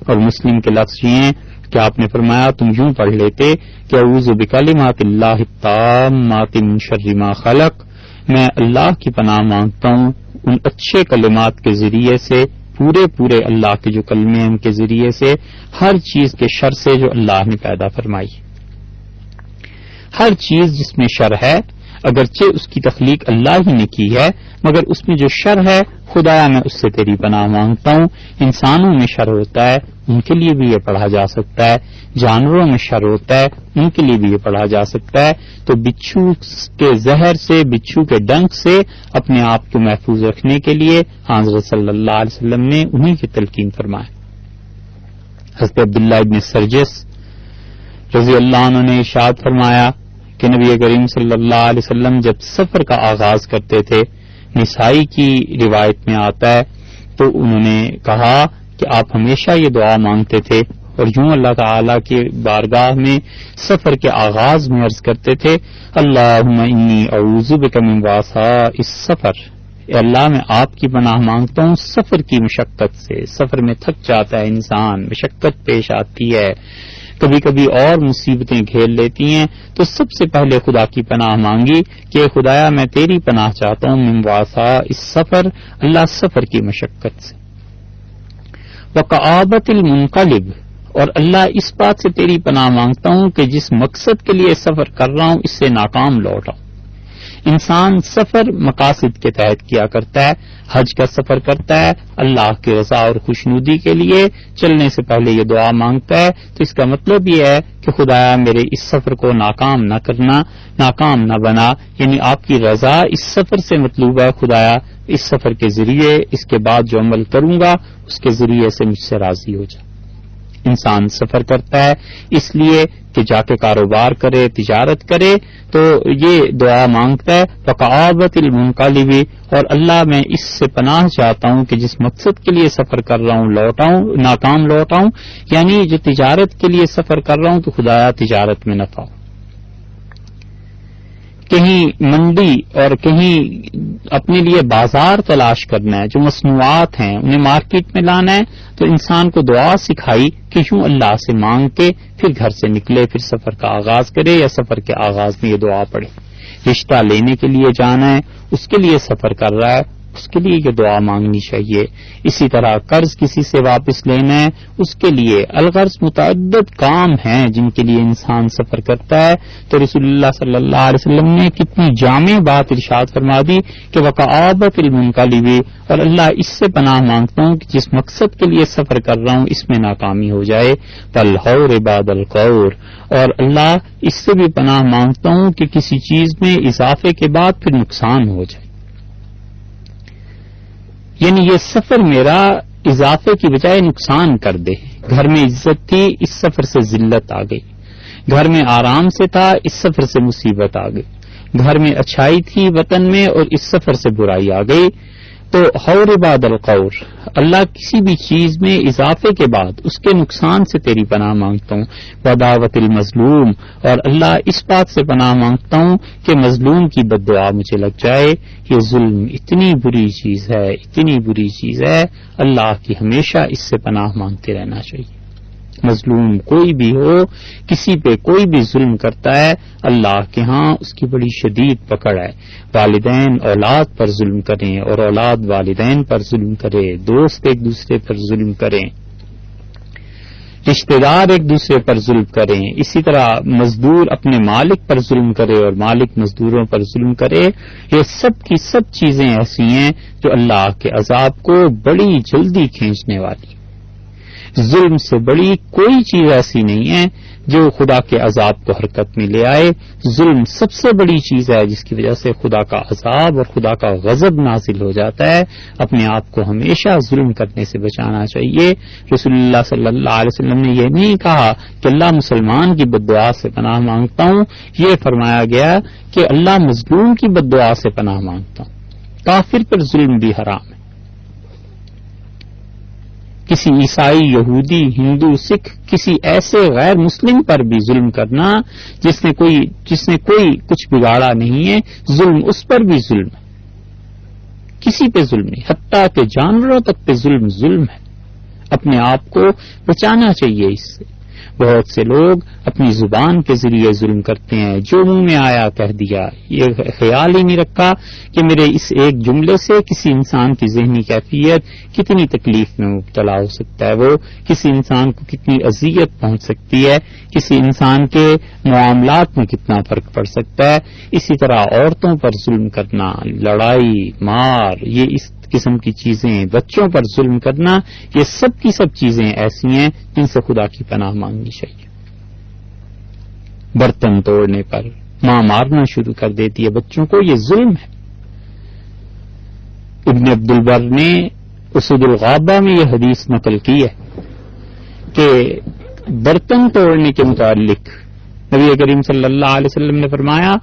اور مسلم کے لفظ یہ ہیں کہ آپ نے فرمایا تم یوں پڑھ لیتے کہ اعوذ بکلمات اللہ التامات من شر ما خلق، میں اللہ کی پناہ مانگتا ہوں ان اچھے کلمات کے ذریعے سے، پورے اللہ کے جو کلمے ہیں ان کے ذریعے سے، ہر چیز کے شر سے جو اللہ نے پیدا فرمائی۔ ہر چیز جس میں شر ہے، اگرچہ اس کی تخلیق اللہ ہی نے کی ہے، مگر اس میں جو شر ہے خدایا میں اس سے تیری پناہ مانگتا ہوں۔ انسانوں میں شر ہوتا ہے، ان کے لیے بھی یہ پڑھا جا سکتا ہے، جانوروں میں شر ہوتا ہے، ان کے لیے بھی یہ پڑھا جا سکتا ہے۔ تو بچھو کے زہر سے، بچھو کے ڈنک سے اپنے آپ کو محفوظ رکھنے کے لیے حضرت صلی اللہ علیہ وسلم نے انہی کی تلقین فرمایا۔ حضرت عبداللہ ابن سرجس رضی اللہ عنہ نے ارشاد فرمایا کہ نبی کریم صلی اللہ علیہ وسلم جب سفر کا آغاز کرتے تھے، نسائی کی روایت میں آتا ہے، تو انہوں نے کہا کہ آپ ہمیشہ یہ دعا مانگتے تھے اور یوں اللہ تعالی کے بارگاہ میں سفر کے آغاز میں عرض کرتے تھے، اللہم انی اعوذ بک من وعثاء السفر، اے اللہ میں آپ کی پناہ مانگتا ہوں سفر کی مشقت سے۔ سفر میں تھک جاتا ہے انسان، مشقت پیش آتی ہے، کبھی کبھی اور مصیبتیں گھیر لیتی ہیں، تو سب سے پہلے خدا کی پناہ مانگی کہ خدایا میں تیری پناہ چاہتا ہوں من وعثاء السفر، اللہ سفر کی مشقت سے، وکآبۃ المنقلب، اور اللہ اس بات سے تیری پناہ مانگتا ہوں کہ جس مقصد کے لیے سفر کر رہا ہوں اس سے ناکام لوٹ آؤں۔ انسان سفر مقاصد کے تحت کیا کرتا ہے، حج کا سفر کرتا ہے اللہ کی رضا اور خوشنودی کے لیے، چلنے سے پہلے یہ دعا مانگتا ہے، تو اس کا مطلب یہ ہے کہ خدایا میرے اس سفر کو ناکام نہ کرنا، ناکام نہ بنا، یعنی آپ کی رضا اس سفر سے مطلوب ہے، خدایا اس سفر کے ذریعے اس کے بعد جو عمل کروں گا اس کے ذریعے سے مجھ سے راضی ہو جائے۔ انسان سفر کرتا ہے اس لیے کہ جا کے کاروبار کرے، تجارت کرے، تو یہ دعا مانگتا ہے وکآبۃ المنقلب، اور اللہ میں اس سے پناہ چاہتا ہوں کہ جس مقصد کے لیے سفر کر رہا ہوں ناکام لوٹ آؤں، یعنی جو تجارت کے لیے سفر کر رہا ہوں تو خدایا تجارت میں نفع ہو۔ کہیں منڈی اور کہیں اپنے لیے بازار تلاش کرنا ہے، جو مصنوعات ہیں انہیں مارکیٹ میں لانا ہے، تو انسان کو دعا سکھائی کہ یوں اللہ سے مانگ کے پھر گھر سے نکلے، پھر سفر کا آغاز کرے، یا سفر کے آغاز میں یہ دعا پڑھے۔ رشتہ لینے کے لیے جانا ہے، اس کے لیے سفر کر رہا ہے، اس کے لیے یہ دعا مانگنی چاہیے۔ اسی طرح قرض کسی سے واپس لینا ہے، اس کے لیے الغرض متعدد کام ہیں جن کے لیے انسان سفر کرتا ہے، تو رسول اللہ صلی اللہ علیہ وسلم نے کتنی جامع بات ارشاد فرما دی کہ وکآبۃ المنقلب، اور اللہ اس سے پناہ مانگتا ہوں کہ جس مقصد کے لیے سفر کر رہا ہوں اس میں ناکامی ہو جائے، فالحور بعد القور، اور اللہ اس سے بھی پناہ مانگتا ہوں کہ کسی چیز میں اضافے کے بعد پھر نقصان ہو جائے، یعنی یہ سفر میرا اضافے کی بجائے نقصان کر دے۔ گھر میں عزت تھی، اس سفر سے ذلت آ گئی، گھر میں آرام سے تھا، اس سفر سے مصیبت آ گئی، گھر میں اچھائی تھی وطن میں اور اس سفر سے برائی آ گئی۔ تو حور بعد القور، اللہ کسی بھی چیز میں اضافے کے بعد اس کے نقصان سے تیری پناہ مانگتا ہوں۔ ودعوت المظلوم، اور اللہ اس بات سے پناہ مانگتا ہوں کہ مظلوم کی بد دعا مجھے لگ جائے۔ یہ ظلم اتنی بری چیز ہے، اتنی بری چیز ہے، اللہ کی ہمیشہ اس سے پناہ مانگتے رہنا چاہیے۔ مظلوم کوئی بھی ہو، کسی پہ کوئی بھی ظلم کرتا ہے، اللہ کے ہاں اس کی بڑی شدید پکڑ ہے۔ والدین اولاد پر ظلم کریں اور اولاد والدین پر ظلم کرے، دوست ایک دوسرے پر ظلم کریں، رشتہ دار ایک دوسرے پر ظلم کریں، اسی طرح مزدور اپنے مالک پر ظلم کرے اور مالک مزدوروں پر ظلم کرے، یہ سب کی سب چیزیں ایسی ہیں جو اللہ کے عذاب کو بڑی جلدی کھینچنے والی۔ ظلم سے بڑی کوئی چیز ایسی نہیں ہے جو خدا کے عذاب کو حرکت میں لے آئے۔ ظلم سب سے بڑی چیز ہے جس کی وجہ سے خدا کا عذاب اور خدا کا غضب نازل ہو جاتا ہے۔ اپنے آپ کو ہمیشہ ظلم کرنے سے بچانا چاہیے۔ رسول اللہ صلی اللہ علیہ وسلم نے یہ نہیں کہا کہ اللہ مسلمان کی بد دعا سے پناہ مانگتا ہوں، یہ فرمایا گیا کہ اللہ مظلوم کی بد دعا سے پناہ مانگتا ہوں۔ کافر پر ظلم بھی حرام ہے۔ کسی عیسائی، یہودی، ہندو، سکھ، کسی ایسے غیر مسلم پر بھی ظلم کرنا جس نے کوئی کچھ بگاڑا نہیں ہے، ظلم اس پر بھی ظلم ہے۔ کسی پہ ظلم نہیں، حتیٰ کہ جانوروں تک پہ ظلم ہے۔ اپنے آپ کو بچانا چاہیے اس سے۔ بہت سے لوگ اپنی زبان کے ذریعے ظلم کرتے ہیں، جو منہ میں آیا کہہ دیا، یہ خیال ہی نہیں رکھا کہ میرے اس ایک جملے سے کسی انسان کی ذہنی کیفیت کتنی تکلیف میں مبتلا ہو سکتا ہے، وہ کسی انسان کو کتنی اذیت پہنچ سکتی ہے، کسی انسان کے معاملات میں کتنا فرق پڑ سکتا ہے۔ اسی طرح عورتوں پر ظلم کرنا، لڑائی، مار، یہ اس قسم کی چیزیں، بچوں پر ظلم کرنا، یہ سب کی سب چیزیں ایسی ہیں جن سے خدا کی پناہ مانگنی چاہیے۔ برتن توڑنے پر ماں مارنا شروع کر دیتی ہے بچوں کو، یہ ظلم ہے۔ ابن عبد البر نے اسد الغابہ میں یہ حدیث نقل کی ہے کہ برتن توڑنے کے متعلق نبی کریم صلی اللہ علیہ وسلم نے فرمایا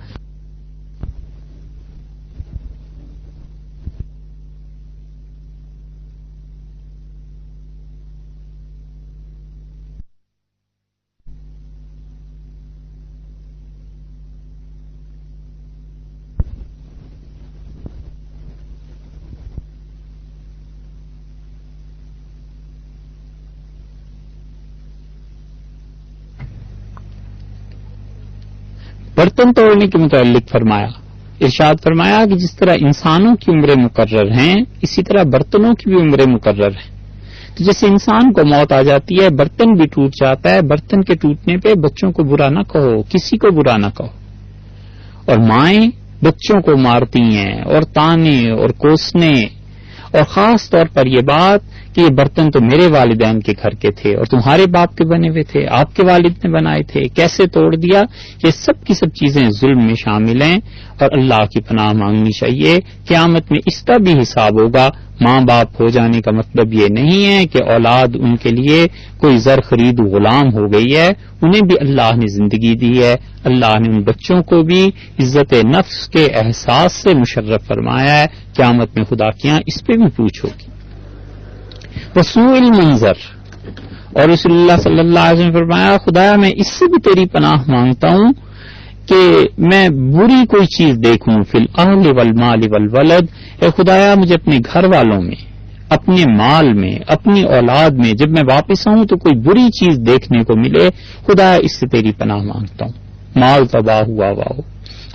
برتن توڑنے کے متعلق فرمایا، ارشاد فرمایا کہ جس طرح انسانوں کی عمریں مقرر ہیں اسی طرح برتنوں کی بھی عمریں مقرر ہیں۔ تو جیسے انسان کو موت آ جاتی ہے، برتن بھی ٹوٹ جاتا ہے، برتن کے ٹوٹنے پہ بچوں کو برا نہ کہو، کسی کو برا نہ کہو۔ اور مائیں بچوں کو مارتی ہیں اور تانے اور کوسنے، اور خاص طور پر یہ بات کہ یہ برتن تو میرے والدین کے گھر کے تھے اور تمہارے باپ کے بنے ہوئے تھے، آپ کے والد نے بنائے تھے، کیسے توڑ دیا، یہ سب کی سب چیزیں ظلم میں شامل ہیں اور اللہ کی پناہ مانگنی چاہیے۔ قیامت میں اس کا بھی حساب ہوگا۔ ماں باپ ہو جانے کا مطلب یہ نہیں ہے کہ اولاد ان کے لیے کوئی زر خرید غلام ہو گئی ہے، انہیں بھی اللہ نے زندگی دی ہے، اللہ نے ان بچوں کو بھی عزت نفس کے احساس سے مشرف فرمایا ہے۔ قیامت میں خدا کے یہاں اس پہ بھی پوچھ ہوگی۔ وسوء المنظر، اور رسول اللہ صلی اللہ علیہ وسلم نے فرمایا خدایا میں اس سے بھی تیری پناہ مانگتا ہوں کہ میں بری کوئی چیز دیکھوں، فی الاہل والمال والولد، اے خدایا مجھے اپنے گھر والوں میں، اپنے مال میں، اپنی اولاد میں جب میں واپس آؤں تو کوئی بری چیز دیکھنے کو ملے، خدایا اس سے تیری پناہ مانگتا ہوں۔ مال تباہ ہوا ہو،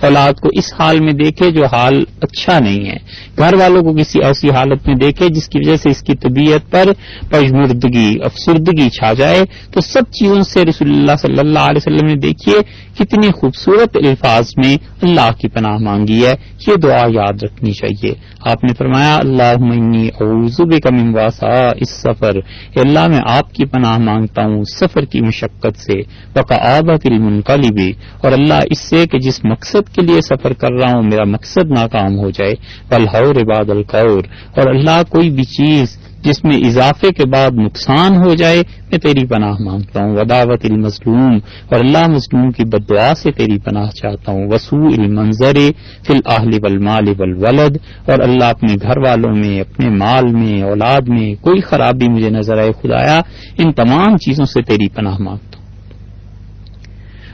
اولاد کو اس حال میں دیکھے جو حال اچھا نہیں ہے، گھر والوں کو کسی ایسی حالت میں دیکھے جس کی وجہ سے اس کی طبیعت پر پژمردگی، افسردگی چھا جائے، تو سب چیزوں سے رسول اللہ صلی اللہ علیہ وسلم نے دیکھیے کتنی خوبصورت الفاظ میں اللہ کی پناہ مانگی ہے۔ یہ دعا یاد رکھنی چاہیے۔ آپ نے فرمایا اللہم انی اعوذ بک من وعثاء السفر، اے اللہ میں آپ کی پناہ مانگتا ہوں سفر کی مشقت سے، وکآبۃ المنقلب، اور اللہ اس سے کہ جس مقصد کے لیے سفر کر رہا ہوں میرا مقصد ناکام ہو جائے، والحور بعد القور، اور اللہ کوئی بھی چیز جس میں اضافے کے بعد نقصان ہو جائے میں تیری پناہ مانگتا ہوں، ودعوت المظلوم، اور اللہ مظلوم کی بد دعا سے تیری پناہ چاہتا ہوں، وسوء المنظر فی الاہل والمال والولد، اور اللہ اپنے گھر والوں میں، اپنے مال میں، اولاد میں کوئی خرابی مجھے نظر آئے خدایا ان تمام چیزوں سے تیری پناہ مانگتا ہوں۔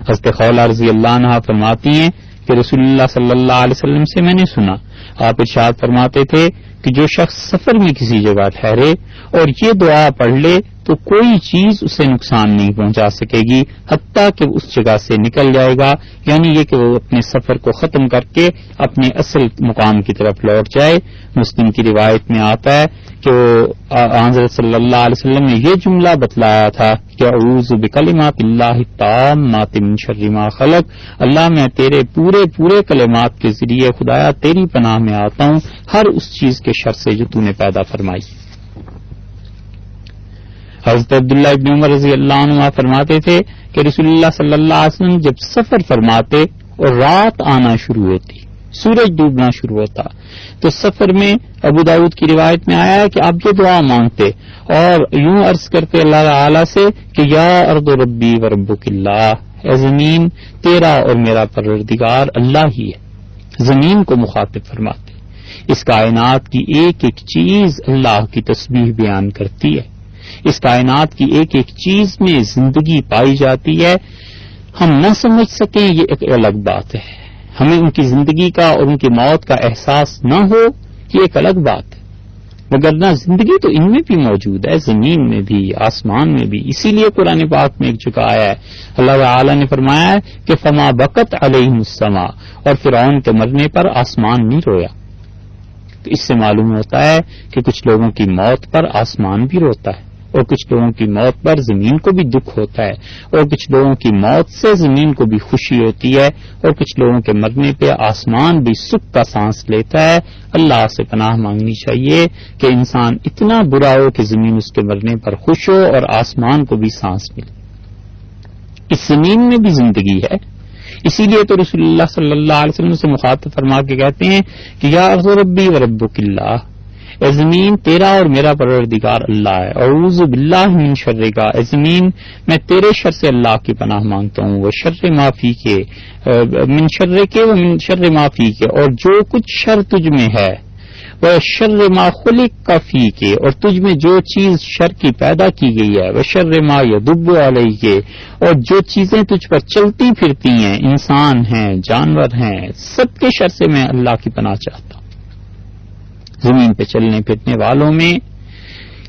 حضرت خولہ رضی اللہ عنہا فرماتی ہیں کہ رسول اللہ صلی اللہ علیہ وسلم سے میں نے سنا، آپ ارشاد فرماتے تھے کہ جو شخص سفر میں کسی جگہ ٹھہرے اور یہ دعا پڑھ لے تو کوئی چیز اسے نقصان نہیں پہنچا سکے گی حتیٰ کہ وہ اس جگہ سے نکل جائے گا، یعنی یہ کہ وہ اپنے سفر کو ختم کر کے اپنے اصل مقام کی طرف لوٹ جائے۔ مسلم کی روایت میں آتا ہے کہ حضرت صلی اللہ علیہ وسلم نے یہ جملہ بتلایا تھا کہ اعوذ بکلمات اللہ التامات من شر ما خلق، اللہ میں تیرے پورے کلمات کے ذریعے خدایا تیری پناہ میں آتا ہوں ہر اس چیز کے شر سے جو تو نے پیدا فرمائی۔ حضرت عبداللہ ابن عمر رضی اللہ عنہ فرماتے تھے کہ رسول اللہ صلی اللہ علیہ وسلم جب سفر فرماتے اور رات آنا شروع ہوتی، سورج ڈوبنا شروع ہوتا، تو سفر میں ابو داؤد کی روایت میں آیا ہے کہ آپ یہ دعا مانگتے اور یوں عرض کرتے اللہ تعالی سے کہ یا ارض ربی و ربک اللہ، اے زمین تیرا اور میرا پروردگار اللہ ہی ہے۔ زمین کو مخاطب فرماتے، اس کائنات کی ایک ایک چیز اللہ کی تسبیح بیان کرتی ہے، اس کائنات کی ایک ایک چیز میں زندگی پائی جاتی ہے، ہم نہ سمجھ سکیں یہ ایک الگ بات ہے، ہمیں ان کی زندگی کا اور ان کی موت کا احساس نہ ہو یہ ایک الگ بات ہے، وگرنہ زندگی تو ان میں بھی موجود ہے، زمین میں بھی، آسمان میں بھی. اسی لیے قرآن پاک میں ایک جگہ آیا ہے، اللہ تعالی نے فرمایا ہے کہ فما بکت علیہم السماء، اور فرعون کے مرنے پر آسمان نہیں رویا. تو اس سے معلوم ہوتا ہے کہ کچھ لوگوں کی موت پر آسمان بھی روتا ہے، اور کچھ لوگوں کی موت پر زمین کو بھی دکھ ہوتا ہے، اور کچھ لوگوں کی موت سے زمین کو بھی خوشی ہوتی ہے، اور کچھ لوگوں کے مرنے پہ آسمان بھی سکھ کا سانس لیتا ہے. اللہ سے پناہ مانگنی چاہیے کہ انسان اتنا برا ہو کہ زمین اس کے مرنے پر خوش ہو اور آسمان کو بھی سانس ملے. اس زمین میں بھی زندگی ہے. اسی لیے تو رسول اللہ صلی اللہ علیہ وسلم سے مخاطب فرما کے کہتے ہیں کہ یا ربی و ربک اللہ، اے زمین تیرا اور میرا پروردگار اللہ ہے. اعوذ باللہ من شر کا، اے زمین میں تیرے شر سے اللہ کی پناہ مانگتا ہوں. وہ شر ما فی کے، من شر کے و من شر ما فی کے، اور جو کچھ شر تجھ میں ہے. وہ شر ما خلق کا فی کے، اور تجھ میں جو چیز شر کی پیدا کی گئی ہے. وہ شر ما یدب علیہ کے، اور جو چیزیں تجھ پر چلتی پھرتی ہیں، انسان ہیں، جانور ہیں، سب کے شر سے میں اللہ کی پناہ چاہتا ہوں. زمین پہ چلنے پھرنے والوں میں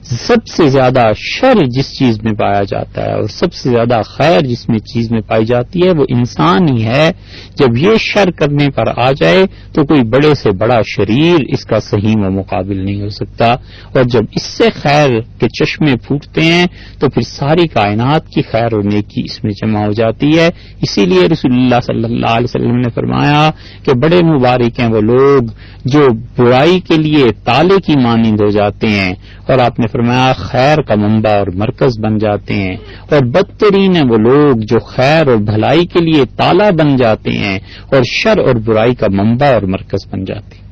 سب سے زیادہ شر جس چیز میں پایا جاتا ہے اور سب سے زیادہ خیر جس میں چیز میں پائی جاتی ہے وہ انسان ہی ہے. جب یہ شر کرنے پر آ جائے تو کوئی بڑے سے بڑا شریر اس کا صحیح و مقابل نہیں ہو سکتا، اور جب اس سے خیر کے چشمے پھوٹتے ہیں تو پھر ساری کائنات کی خیر اور نیکی اس میں جمع ہو جاتی ہے. اسی لیے رسول اللہ صلی اللہ علیہ وسلم نے فرمایا کہ بڑے مبارک ہیں وہ لوگ جو برائی کے لیے تالے کی مانند ہو جاتے ہیں، اور آپ نے فرمایا خیر کا منبع اور مرکز بن جاتے ہیں. اور بدترین ہیں وہ لوگ جو خیر اور بھلائی کے لیے تالا بن جاتے ہیں اور شر اور برائی کا منبع اور مرکز بن جاتے ہیں.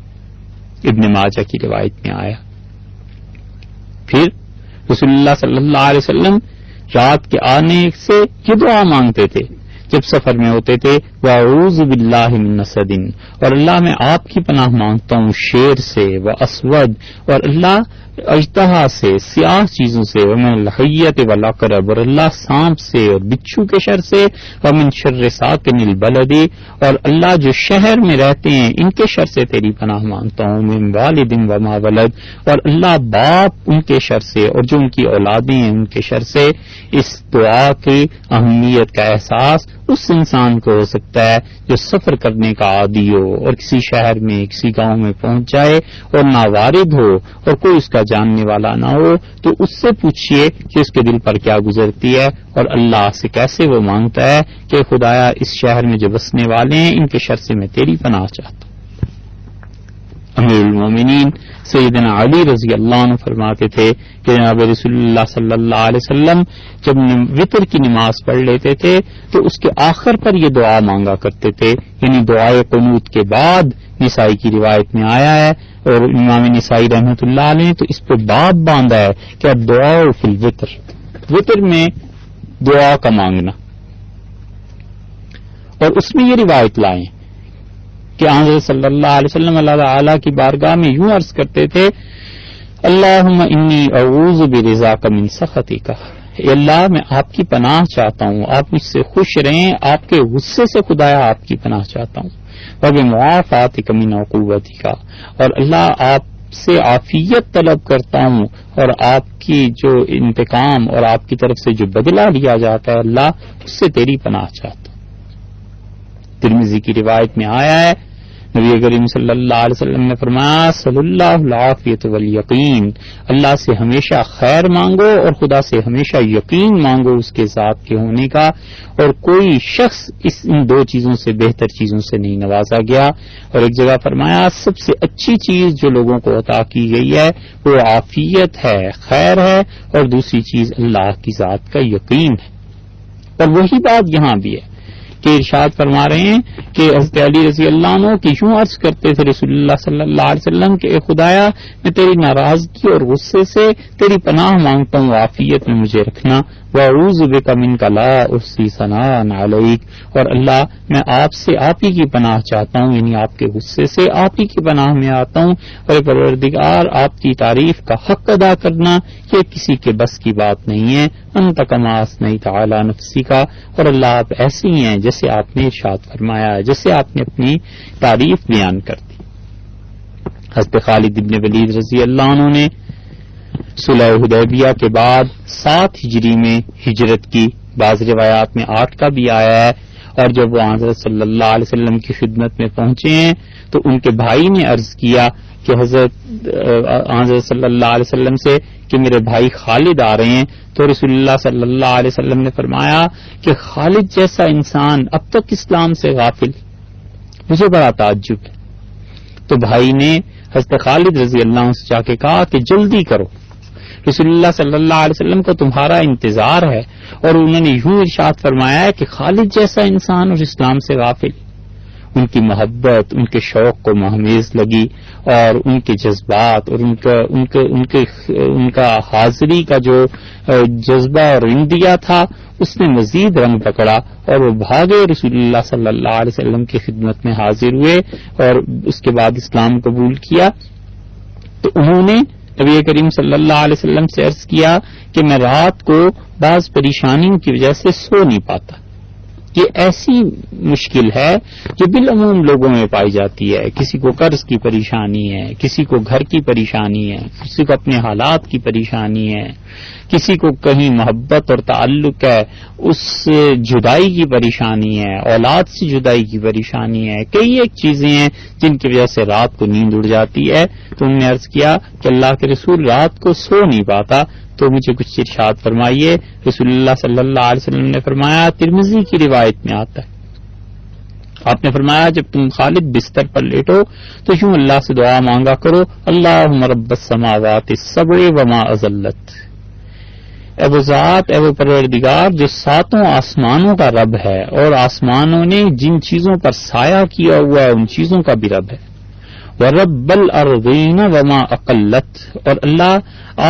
ابن ماجہ کی روایت میں آیا. پھر رسول اللہ صلی اللہ علیہ وسلم رات کے آنے سے یہ دعا مانگتے تھے جب سفر میں ہوتے تھے، وَأَعُوذُ بِاللَّهِ مِنْ أَسَدٍ، اور اللہ میں آپ کی پناہ مانگتا ہوں شیر سے، وَأَسْوَدٍ، اور اللہ اژدہا سے، سیاہ چیزوں سے، وَمِنَ الْحَيَّةِ وَالْعَقْرَبِ، اور اللہ سانپ سے اور بچھو کے شر سے، وَمِنْ شَرِّ سَاكِنِ الْبَلَدِ، اور اللہ جو شہر میں رہتے ہیں ان کے شر سے تیری پناہ مانگتا ہوں، مِنْ وَالِدٍ وَمَا وَلَدَ، اور اللہ باپ ان کے شر سے اور جو ان کی اولادیں ہیں ان کے شر سے. اس دعا کی اہمیت کا احساس اس انسان کو ہو سکتا ہے جو سفر کرنے کا عادی ہو اور کسی شہر میں کسی گاؤں میں پہنچ جائے اور ناوارد ہو اور کوئی اس کا جاننے والا نہ ہو، تو اس سے پوچھئے کہ اس کے دل پر کیا گزرتی ہے اور اللہ سے کیسے وہ مانگتا ہے کہ خدایا اس شہر میں جو بسنے والے ہیں ان کے شر سے میں تیری پناہ چاہتا ہوں. امیر المومنین سیدنا علی رضی اللہ عنہ فرماتے تھے کہ جناب رسول اللہ صلی اللہ علیہ وسلم جب وتر کی نماز پڑھ لیتے تھے تو اس کے آخر پر یہ دعا مانگا کرتے تھے، یعنی دعائے قنوت کے بعد. نسائی کی روایت میں آیا ہے اور امام نسائی رحمۃ اللہ علیہ نے تو اس پہ باب باندھا ہے کہ اب دعا فی الوتر، وتر میں دعا کا مانگنا. اور اس میں یہ روایت لائیں کہ حضرت صلی اللہ علیہ وسلم اللہ تعالی کی بارگاہ میں یوں عرض کرتے تھے، اللہم انی اعوذ برضاک من سخطک، اے اللہ میں آپ کی پناہ چاہتا ہوں، آپ مجھ سے خوش رہیں، آپ کے غصے سے خدایا آپ کی پناہ چاہتا ہوں، وبمعافاتک من عقوبتک، اور اللہ آپ سے عافیت طلب کرتا ہوں اور آپ کی جو انتقام اور آپ کی طرف سے جو بدلہ لیا جاتا ہے اللہ اس سے تیری پناہ چاہتا ہوں. ترمذی کی روایت میں آیا ہے نبی کریم صلی اللہ علیہ وسلم نے فرمایا صلی اللہ العافیت والیقین، اللہ سے ہمیشہ خیر مانگو اور خدا سے ہمیشہ یقین مانگو اس کے ذات کے ہونے کا، اور کوئی شخص ان دو چیزوں سے بہتر چیزوں سے نہیں نوازا گیا. اور ایک جگہ فرمایا سب سے اچھی چیز جو لوگوں کو عطا کی گئی ہے وہ عافیت ہے، خیر ہے، اور دوسری چیز اللہ کی ذات کا یقین ہے. اور وہی بات یہاں بھی ہے کہ ارشاد فرما رہے ہیں کہ حضرت علی رضی اللہ عنہ کی یوں عرض کرتے تھے رسول اللہ صلی اللہ علیہ وسلم کہ اے خدایا میں تیری ناراضگی اور غصے سے تیری پناہ مانگتا ہوں، عافیت میں مجھے رکھنا. وَأَعُوذُ بِكَ مِنْكَ لَا أُحْصِي ثَنَاءً عَلَيْكَ، اور اللہ میں آپ سے آپ ہی کی پناہ چاہتا ہوں، یعنی آپ کے غصے سے آپ ہی کی پناہ میں آتا ہوں. اور پروردگار آپ کی تعریف کا حق ادا کرنا یہ کسی کے بس کی بات نہیں ہے. انت کما اثنیت علی نفسی کا، اور اللہ آپ ایسے ہی ہیں جیسے آپ نے ارشاد فرمایا ہے، جیسے آپ نے اپنی تعریف بیان کر دی. حضرت خالد بن ولید رضی اللہ عنہ نے صلح حدیبیہ کے بعد 7 ہجری میں ہجرت کی، بعض روایات میں 8 کا بھی آیا ہے، اور جب وہ حضرت صلی اللہ علیہ وسلم کی خدمت میں پہنچے ہیں تو ان کے بھائی نے عرض کیا کہ حضرت صلی اللہ علیہ وسلم سے کہ میرے بھائی خالد آ رہے ہیں، تو رسول اللہ صلی اللہ علیہ وسلم نے فرمایا کہ خالد جیسا انسان اب تک اسلام سے غافل، مجھے بڑا تعجب ہے۔ تو بھائی نے حضرت خالد رضی اللہ عنہ سے جا کے کہا کہ جلدی کرو، رسول اللہ صلی اللہ علیہ وسلم کو تمہارا انتظار ہے، اور انہوں نے یوں ارشاد فرمایا ہے کہ خالد جیسا انسان اور اسلام سے غافل۔ ان کی محبت ان کے شوق کو مہمیز لگی، اور ان کے جذبات اور ان کا حاضری کا جو جذبہ اور اندیا تھا اس نے مزید رنگ پکڑا، اور وہ بھاگے رسول اللہ صلی اللہ علیہ وسلم کی خدمت میں حاضر ہوئے اور اس کے بعد اسلام قبول کیا۔ تو انہوں نے نبی کریم صلی اللہ علیہ وسلم سے عرض کیا کہ میں رات کو بعض پریشانیوں کی وجہ سے سو نہیں پاتا۔ یہ ایسی مشکل ہے جو بالعموم لوگوں میں پائی جاتی ہے، کسی کو قرض کی پریشانی ہے، کسی کو گھر کی پریشانی ہے، کسی کو اپنے حالات کی پریشانی ہے، کسی کو کہیں محبت اور تعلق ہے اس جدائی کی پریشانی ہے، اولاد سے جدائی کی پریشانی ہے، کئی ایک چیزیں ہیں جن کی وجہ سے رات کو نیند اڑ جاتی ہے۔ تو انہوں نے عرض کیا کہ اللہ کے رسول رات کو سو نہیں پاتا، تو مجھے کچھ ارشاد فرمائیے۔ رسول اللہ صلی اللہ علیہ وسلم نے فرمایا، ترمذی کی روایت میں آتا ہے، آپ نے فرمایا جب تم خالد بستر پر لیٹو تو یوں اللہ سے دعا مانگا کرو، اللہم رب السماوات السبع وما اضلت، اے وہ ذات، اے وہ پروردگار جو 7 آسمانوں کا رب ہے اور آسمانوں نے جن چیزوں پر سایہ کیا ہوا ہے ان چیزوں کا بھی رب ہے، وَرَبَّ الْأَرْضِينَ وَمَا أَقَلَّتْ، اور اللہ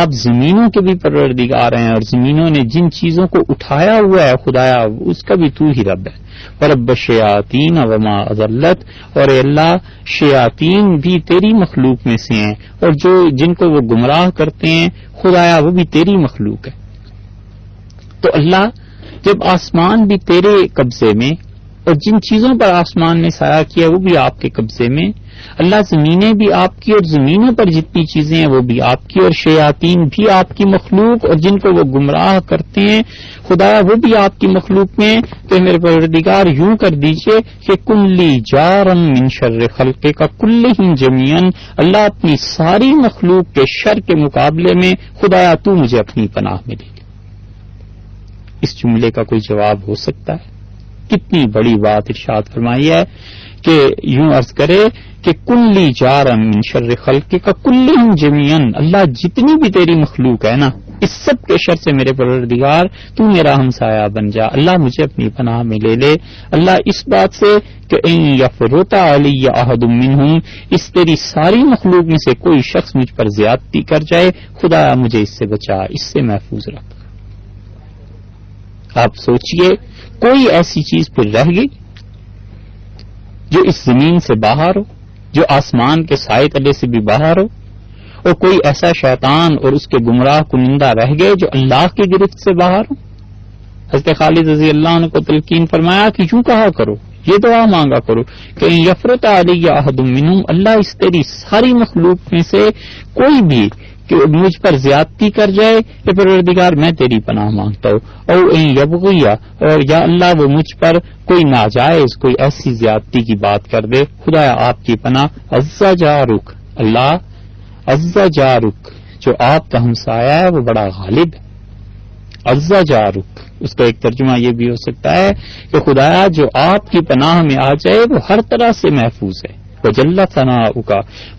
آپ زمینوں کے بھی پروردگار ہیں اور زمینوں نے جن چیزوں کو اٹھایا ہوا ہے خدایا اس کا بھی تو ہی رب ہے، وَرَبَّ الشَّيَاطِينَ وَمَا أَضَلَّتْ، اور اے اللہ شیاطین بھی تیری مخلوق میں سے ہیں اور جن کو وہ گمراہ کرتے ہیں خدایا وہ بھی تیری مخلوق ہے۔ تو اللہ جب آسمان بھی تیرے قبضے میں اور جن چیزوں پر آسمان نے سایہ کیا وہ بھی آپ کے قبضے میں، اللہ زمینیں بھی آپ کی اور زمینوں پر جتنی چیزیں ہیں وہ بھی آپ کی، اور شیاطین بھی آپ کی مخلوق اور جن کو وہ گمراہ کرتے ہیں خدایا وہ بھی آپ کی مخلوق میں، تو میرے پروردگار یوں کر دیجئے کہ کلی جارم من شر خلقے کا کلہم جمیعاً، اللہ اپنی ساری مخلوق کے شر کے مقابلے میں خدایا تو مجھے اپنی پناہ میں لے۔ اس جملے کا کوئی جواب ہو سکتا ہے؟ کتنی بڑی بات ارشاد فرمائی ہے کہ یوں عرض کرے کہ کلی جارم من شر خلقے کا کلہم جمیعاً، اللہ جتنی بھی تیری مخلوق ہے نا اس سب کے شر سے میرے پروردگار تو میرا ہمسایہ بن جا، اللہ مجھے اپنی پناہ میں لے لے۔ اللہ اس بات سے کہ ان یفرط علی احد منہم، اس تیری ساری مخلوق میں سے کوئی شخص مجھ پر زیادتی کر جائے خدایا مجھے اس سے بچا، اس سے محفوظ رکھ۔ آپ سوچئے کوئی ایسی چیز پھر رہ گئی جو اس زمین سے باہر ہو، جو آسمان کے سائے تلے سے بھی باہر ہو، اور کوئی ایسا شیطان اور اس کے گمراہ کنندہ رہ گئے جو اللہ کی گرفت سے باہر ہو؟ حضرت خالد رضی اللہ عنہ کو تلقین فرمایا کہ یوں کہا کرو، یہ دعا مانگا کرو کہ یفرط علی احد منہم، اللہ اس تیری ساری مخلوق میں سے کوئی بھی کہ مجھ پر زیادتی کر جائے کہ پروردگار میں تیری پناہ مانگتا ہوں، اور یبغیا، اور یا اللہ وہ مجھ پر کوئی ناجائز کوئی ایسی زیادتی کی بات کر دے خدایا آپ کی پناہ، عز جارک، اللہ عز جارک جو آپ کا ہمسایہ ہے وہ بڑا غالب ہے، عز جارک اس کا ایک ترجمہ یہ بھی ہو سکتا ہے کہ خدایا جو آپ کی پناہ میں آ جائے وہ ہر طرح سے محفوظ ہے، وجل ثناؤک،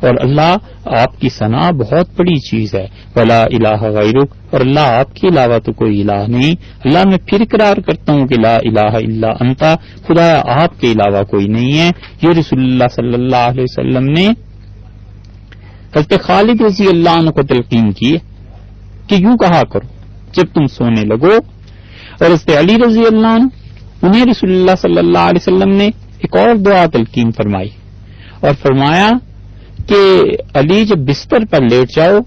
اور اللہ آپ کی ثنا بہت بڑی چیز ہے، ولا الہ غیرک، اور اللہ آپ کے علاوہ تو کوئی الہ نہیں، اللہ میں پھر اقرار کرتا ہوں کہ لا الہ الا انت، خدایا آپ کے علاوہ کوئی نہیں ہے۔ یہ رسول اللہ صلی اللہ علیہ وسلم نے حضرت خالد رضی اللہ عنہ کو تلقین کی کہ یوں کہا کرو جب تم سونے لگو، اور حضرت علی رضی اللہ عنہ انہیں رسول اللہ صلی اللہ علیہ وسلم نے ایک اور دعا تلقین فرمائی اور فرمایا کہ علی جب بستر پر لیٹ جاؤ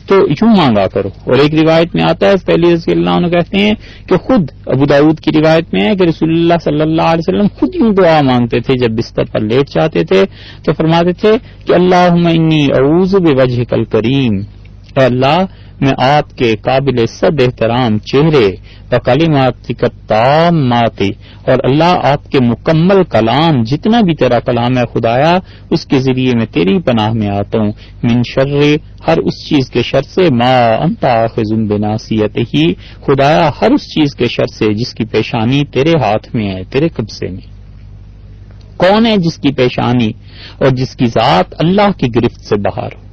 تو یوں مانگا کرو. اور ایک روایت میں آتا ہے پہلے رضی اللہ عنہ کہتے ہیں کہ خود ابو داؤد کی روایت میں ہے کہ رسول اللہ صلی اللہ علیہ وسلم خود یوں دعا مانگتے تھے جب بستر پر لیٹ جاتے تھے تو فرماتے تھے کہ اللہم انی اعوذ بوجہک الکریم، اے اللہ میں آپ کے قابل صد احترام چہرے وکلماتک التامات، اور اللہ آپ کے مکمل کلام جتنا بھی تیرا کلام ہے خدایا اس کے ذریعے میں تیری پناہ میں آتا ہوں، من شر، ہر اس چیز کے شر سے، ما انت آخذ بناصیتہ، خدایا ہر اس چیز کے شر سے جس کی پیشانی تیرے ہاتھ میں ہے، تیرے قبضے میں. کون ہے جس کی پیشانی اور جس کی ذات اللہ کی گرفت سے باہر ہو؟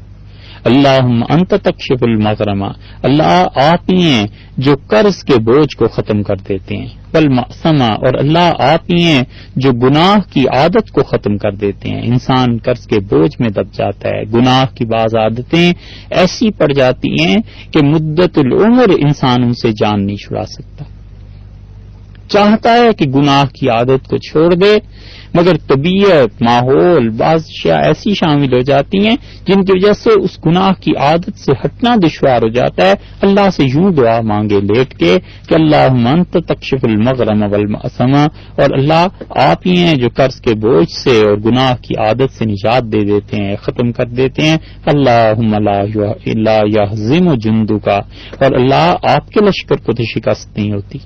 اللہم انت تکشف المغرمہ، اللہ آپ ہی ہیں جو قرض کے بوجھ کو ختم کر دیتے ہیں، والمأثمہ، اور اللہ آپ ہی ہیں جو گناہ کی عادت کو ختم کر دیتے ہیں. انسان قرض کے بوجھ میں دب جاتا ہے، گناہ کی بعض عادتیں ایسی پڑ جاتی ہیں کہ مدت العمر انسان ان سے جان نہیں چھڑا سکتا. چاہتا ہے کہ گناہ کی عادت کو چھوڑ دے مگر طبیعت، ماحول، بعض اشیاء ایسی شامل ہو جاتی ہیں جن کی وجہ سے اس گناہ کی عادت سے ہٹنا دشوار ہو جاتا ہے. اللہ سے یوں دعا مانگے لیٹ کے کہ اللہم انت تکشف المغرم والمأثم، اور اللہ آپ ہی ہیں جو قرض کے بوجھ سے اور گناہ کی عادت سے نجات دے دیتے ہیں، ختم کر دیتے ہیں. اللہم لا یہزم جندک، اور اللہ آپ کے لشکر کو تو شکست نہیں ہوتی.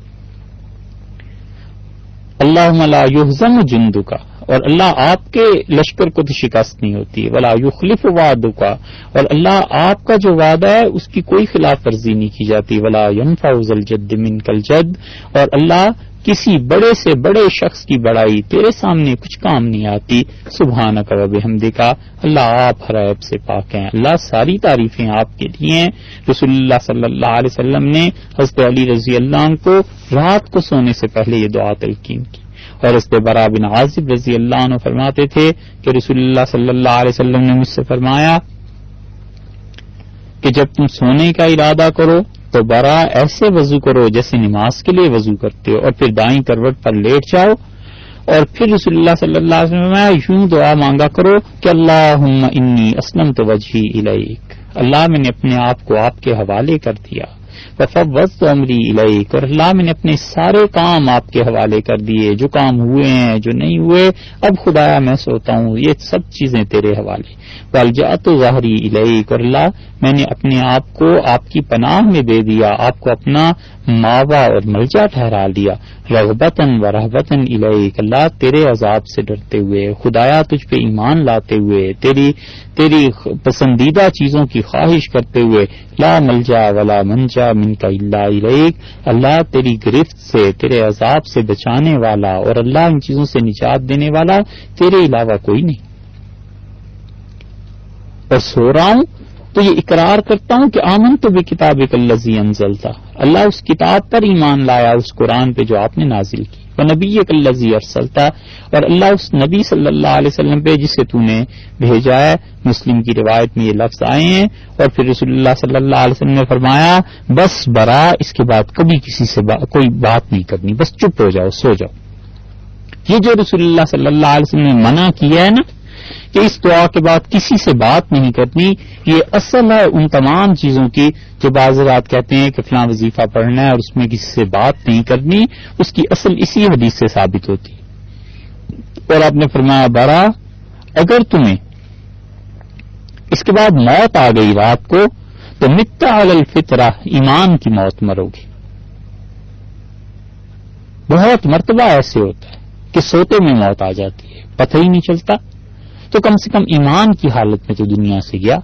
اللہم لا یہزم جندک، اور اللہ آپ کے لشکر کو تو شکست نہیں ہوتی. ولا یخلف وعدک، اور اللہ آپ کا جو وعدہ ہے اس کی کوئی خلاف ورزی نہیں کی جاتی. ولا ینفع ذا الجد منک الجد، اور اللہ کسی بڑے سے بڑے شخص کی بڑائی تیرے سامنے کچھ کام نہیں آتی. سبحانک و بحمدک، اللہ آپ ہر عیب سے پاک ہیں. اللہ ساری تعریفیں آپ کے لیے ہیں. رسول اللہ صلی اللہ علیہ وسلم نے حضرت علی رضی اللہ عنہ کو رات کو سونے سے پہلے یہ دعا تلقین کی، اور حضرت برا بن عازب رضی اللہ عنہ فرماتے تھے کہ رسول اللہ صلی اللہ علیہ وسلم نے مجھ سے فرمایا کہ جب تم سونے کا ارادہ کرو تو برا ایسے وضو کرو جیسے نماز کے لیے وضو کرتے ہو، اور پھر دائیں کروٹ پر لیٹ جاؤ، اور پھر رسول اللہ صلی اللہ علیہ وسلم نے یوں دعا مانگا کرو کہ اللہم انی اسلمت وجہی الیک، اللہ میں نے اپنے آپ کو آپ کے حوالے کر دیا. وفوضت امری الیک، اور اللہ میں نے اپنے سارے کام آپ کے حوالے کر دیے، جو کام ہوئے ہیں جو نہیں ہوئے اب خدایا میں سوتا ہوں یہ سب چیزیں تیرے حوالے. والجأت ظہری الیک، اور اللہ میں نے اپنے آپ کو آپ کی پناہ میں دے دیا، آپ کو اپنا ماوا اور ملجا ٹھہرا لیا. رغبتاً و رہبتاً الیک، اللہ تیرے عذاب سے ڈرتے ہوئے، خدایا تجھ پہ ایمان لاتے ہوئے، تیری پسندیدہ چیزوں کی خواہش کرتے ہوئے. لا ملجا ولا منجا منک الا الیک، اللہ تیری گرفت سے، تیرے عذاب سے بچانے والا اور اللہ ان چیزوں سے نجات دینے والا تیرے علاوہ کوئی نہیں. اور سو رہا ہوں تو یہ اقرار کرتا ہوں کہ آمنت بکتابک الذی انزلت، اللہ اس کتاب پر ایمان لایا، اس قرآن پہ جو آپ نے نازل کی. ونبیک الذی ارسلت، اور اللہ اس نبی صلی اللہ علیہ وسلم پہ جسے تو نے بھیجا ہے. مسلم کی روایت میں یہ لفظ آئے ہیں. اور پھر رسول اللہ صلی اللہ علیہ وسلم نے فرمایا بس برا اس کے بعد کبھی کسی سے کوئی بات نہیں کرنی، بس چپ ہو جاؤ، سو جاؤ. یہ جو رسول اللہ صلی اللہ علیہ وسلم نے منع کیا ہے نا کہ اس دعا کے بعد کسی سے بات نہیں کرنی، یہ اصل ہے ان تمام چیزوں کی جو بعض رات کہتے ہیں کہ فلاں وظیفہ پڑھنا ہے اور اس میں کسی سے بات نہیں کرنی، اس کی اصل اسی حدیث سے ثابت ہوتی. اور آپ نے فرمایا برا اگر تمہیں اس کے بعد موت آ گئی رات کو تو مت علی الفطرہ، ایمان کی موت مرو گی. بہت مرتبہ ایسے ہوتا ہے کہ سوتے میں موت آ جاتی ہے، پتہ ہی نہیں چلتا. تو کم سے کم ایمان کی حالت میں تو دنیا سے گیا،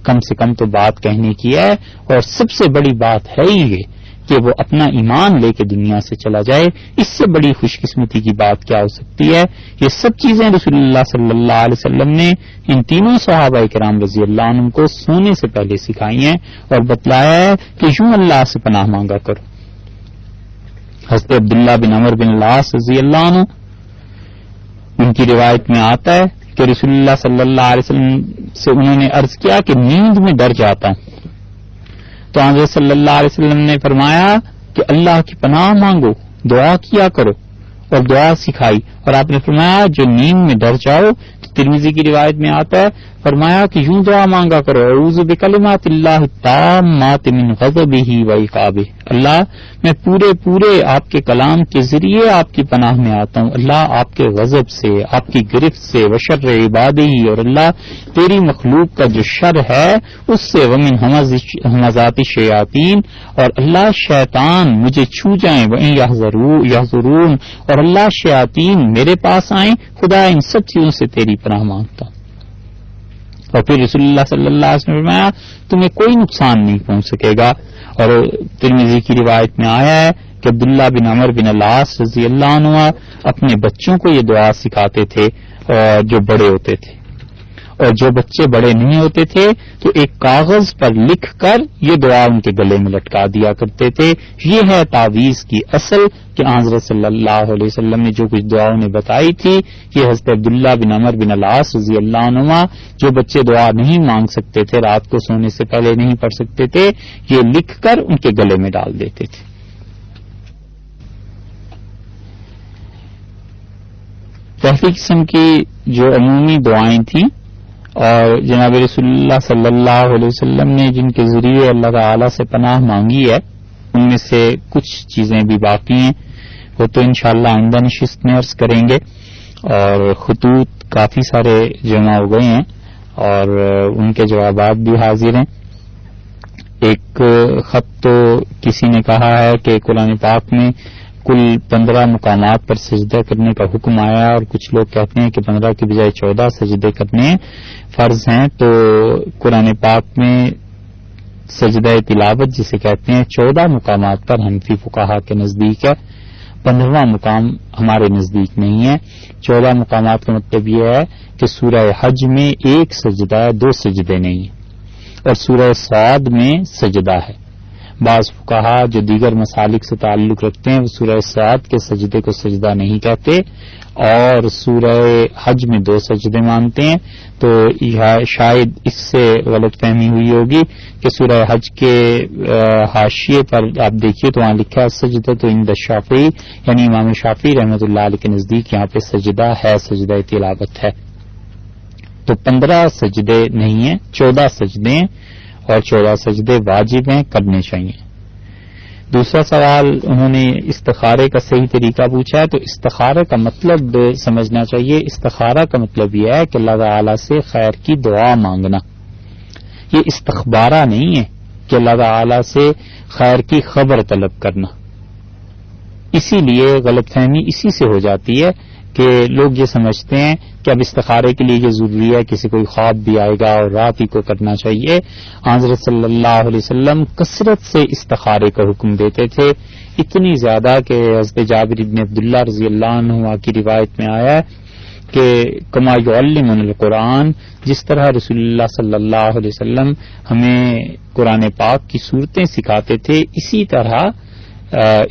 کم سے کم تو بات کہنے کی ہے. اور سب سے بڑی بات ہے ہی یہ کہ وہ اپنا ایمان لے کے دنیا سے چلا جائے. اس سے بڑی خوش قسمتی کی بات کیا ہو سکتی ہے؟ یہ سب چیزیں رسول اللہ صلی اللہ علیہ وسلم نے ان تینوں صحابہ کرام رضی اللہ عنہ کو سونے سے پہلے سکھائی ہیں اور بتلایا ہے کہ یوں اللہ سے پناہ مانگا کرو. حضرت عبداللہ بن عمر بن العاص رضی اللہ عنہ، ان کی روایت میں آتا ہے کہ رسول اللہ صلی اللہ علیہ وسلم سے انہوں نے عرض کیا کہ نیند میں ڈر جاتا ہوں. تو حضرت صلی اللہ علیہ وسلم نے فرمایا کہ اللہ کی پناہ مانگو، دعا کیا کرو، اور دعا سکھائی. اور آپ نے فرمایا جو نیند میں ڈر جاؤ تو ترمذی کی روایت میں آتا ہے، فرمایا کہ یوں دعا مانگا کرو، اعوذ بکلمات اللہ التامات من غضبہ و عقابہ، اللہ میں پورے آپ کے کلام کے ذریعے آپ کی پناہ میں آتا ہوں، اللہ آپ کے غضب سے، آپ کی گرفت سے، وشر عبادہ، اور اللہ تیری مخلوق کا جو شر ہے اس سے، ومن ہمزات الشیاطین، اور اللہ شیطان مجھے چھو جائیں، وَإِن يَحْضُرُونَ، اور اللہ شیاطین میرے پاس آئیں، خدا ان سب چیزوں سے تیری پناہ مانگتا ہوں۔ اور پھر رسول اللہ صلی اللہ علیہ وسلم نے فرمایا تمہیں کوئی نقصان نہیں پہنچ سکے گا۔ اور ترمذی کی روایت میں آیا ہے کہ عبداللہ بن عمر بن العاص رضی اللہ عنہ اپنے بچوں کو یہ دعا سکھاتے تھے جو بڑے ہوتے تھے، اور جو بچے بڑے نہیں ہوتے تھے تو ایک کاغذ پر لکھ کر یہ دعا ان کے گلے میں لٹکا دیا کرتے تھے۔ یہ ہے تعویذ کی اصل کہ حضرت صلی اللہ علیہ وسلم نے جو کچھ دعاؤں نے بتائی تھی، یہ حضرت عبداللہ بن عمر بن العاص رضی اللہ عنہما جو بچے دعا نہیں مانگ سکتے تھے، رات کو سونے سے پہلے نہیں پڑھ سکتے تھے، یہ لکھ کر ان کے گلے میں ڈال دیتے تھے۔ پہلی قسم کی جو عمومی دعائیں تھیں اور جناب رسول اللہ صلی اللہ علیہ وسلم نے جن کے ذریعے اللہ تعالی سے پناہ مانگی ہے، ان میں سے کچھ چیزیں بھی باقی ہیں، وہ تو انشاءاللہ آئندہ نشست میں عرض کریں گے، اور خطوط کافی سارے جمع ہو گئے ہیں اور ان کے جوابات بھی حاضر ہیں۔ ایک خط تو کسی نے کہا ہے کہ قرآن پاک میں کل 15 مقامات پر سجدہ کرنے کا حکم آیا، اور کچھ لوگ کہتے ہیں کہ 15 کی بجائے 14 سجدے کرنے فرض ہیں، تو قرآن پاک میں سجدہ تلاوت جسے کہتے ہیں 14 مقامات پر حنفی فقہا کے نزدیک ہے، 15واں مقام ہمارے نزدیک نہیں ہے۔ 14 مقامات کا مطلب یہ ہے کہ سورہ حج میں ایک سجدہ ہے، 2 سجدے نہیں ہیں، اور سورہ صاد میں سجدہ ہے۔ بعض فقہا جو دیگر مسالک سے تعلق رکھتے ہیں وہ سورہ صاد کے سجدے کو سجدہ نہیں کہتے اور سورہ حج میں 2 سجدے مانتے ہیں، تو شاید اس سے غلط فہمی ہوئی ہوگی کہ سورہ حج کے حاشیے پر آپ دیکھیے تو وہاں لکھا ہے سجدہ تو عند الشافعی، یعنی امام شافعی رحمۃ اللہ علیہ کے نزدیک یہاں پہ سجدہ ہے، سجدہ تلاوت ہے۔ تو 15 سجدے نہیں ہیں، 14 سجدے ہیں، اور 14 سجدے واجب ہیں، کرنے چاہیے۔ دوسرا سوال انہوں نے استخارے کا صحیح طریقہ پوچھا ہے، تو استخارے کا مطلب سمجھنا چاہیے۔ استخارہ کا مطلب یہ ہے کہ اللہ تعالی سے خیر کی دعا مانگنا، یہ استخبارہ نہیں ہے کہ اللہ تعالی سے خیر کی خبر طلب کرنا۔ اسی لیے غلط فہمی اسی سے ہو جاتی ہے کہ لوگ یہ سمجھتے ہیں کہ اب استخارے کے لیے یہ ضروری ہے کسی کوئی خواب بھی آئے گا اور رات ہی کو کرنا چاہیے۔ حضرت صلی اللہ علیہ وسلم کثرت سے استخارے کا حکم دیتے تھے، اتنی زیادہ کہ حضرت جابر بن عبداللہ رضی اللہ عنہ کی روایت میں آیا ہے کہ کما یعلمنا القرآن، جس طرح رسول اللہ صلی اللہ علیہ وسلم ہمیں قرآن پاک کی صورتیں سکھاتے تھے، اسی طرح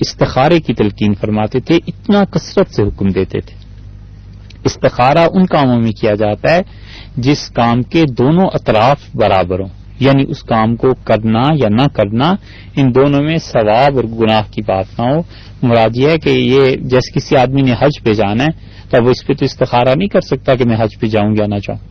استخارے کی تلقین فرماتے تھے، اتنا کثرت سے حکم دیتے تھے۔ استخارہ ان کاموں میں کیا جاتا ہے جس کام کے دونوں اطراف برابر ہوں، یعنی اس کام کو کرنا یا نہ کرنا ان دونوں میں ثواب اور گناہ کی بات نہ ہو۔ مراد یہ ہے کہ یہ جیسے کسی آدمی نے حج پہ جانا ہے تو وہ اس پہ تو استخارہ نہیں کر سکتا کہ میں حج پہ جاؤں یا نہ جاؤں،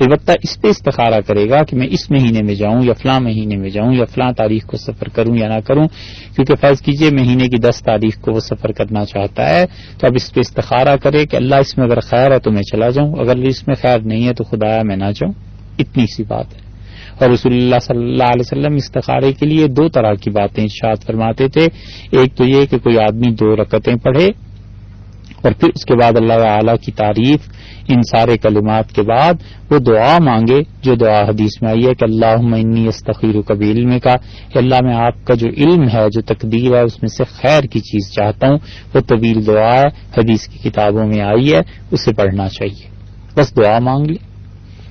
البتہ اس پہ استخارہ کرے گا کہ میں اس مہینے میں جاؤں یا فلاں مہینے میں جاؤں یا فلاں تاریخ کو سفر کروں یا نہ کروں، کیونکہ فرض کیجئے مہینے کی 10 تاریخ کو وہ سفر کرنا چاہتا ہے تو اب اس پہ استخارہ کرے کہ اللہ اس میں اگر خیر ہے تو میں چلا جاؤں، اگر اس میں خیر نہیں ہے تو خدایا میں نہ جاؤں، اتنی سی بات ہے۔ اور رسول اللہ صلی اللہ علیہ وسلم استخارے کے لیے 2 طرح کی باتیں ارشاد فرماتے تھے، ایک تو یہ کہ کوئی آدمی 2 رکعتیں پڑھے اور پھر اس کے بعد اللہ تعالی کی تعریف ان سارے کلمات کے بعد وہ دعا مانگے جو دعا حدیث میں آئی ہے کہ اللہم انی استخیرک بعلمک، کہ اللہ میں آپ کا جو علم ہے، جو تقدیر ہے، اس میں سے خیر کی چیز چاہتا ہوں۔ وہ طویل دعا ہے، حدیث کی کتابوں میں آئی ہے، اسے پڑھنا چاہیے، بس دعا مانگ لی۔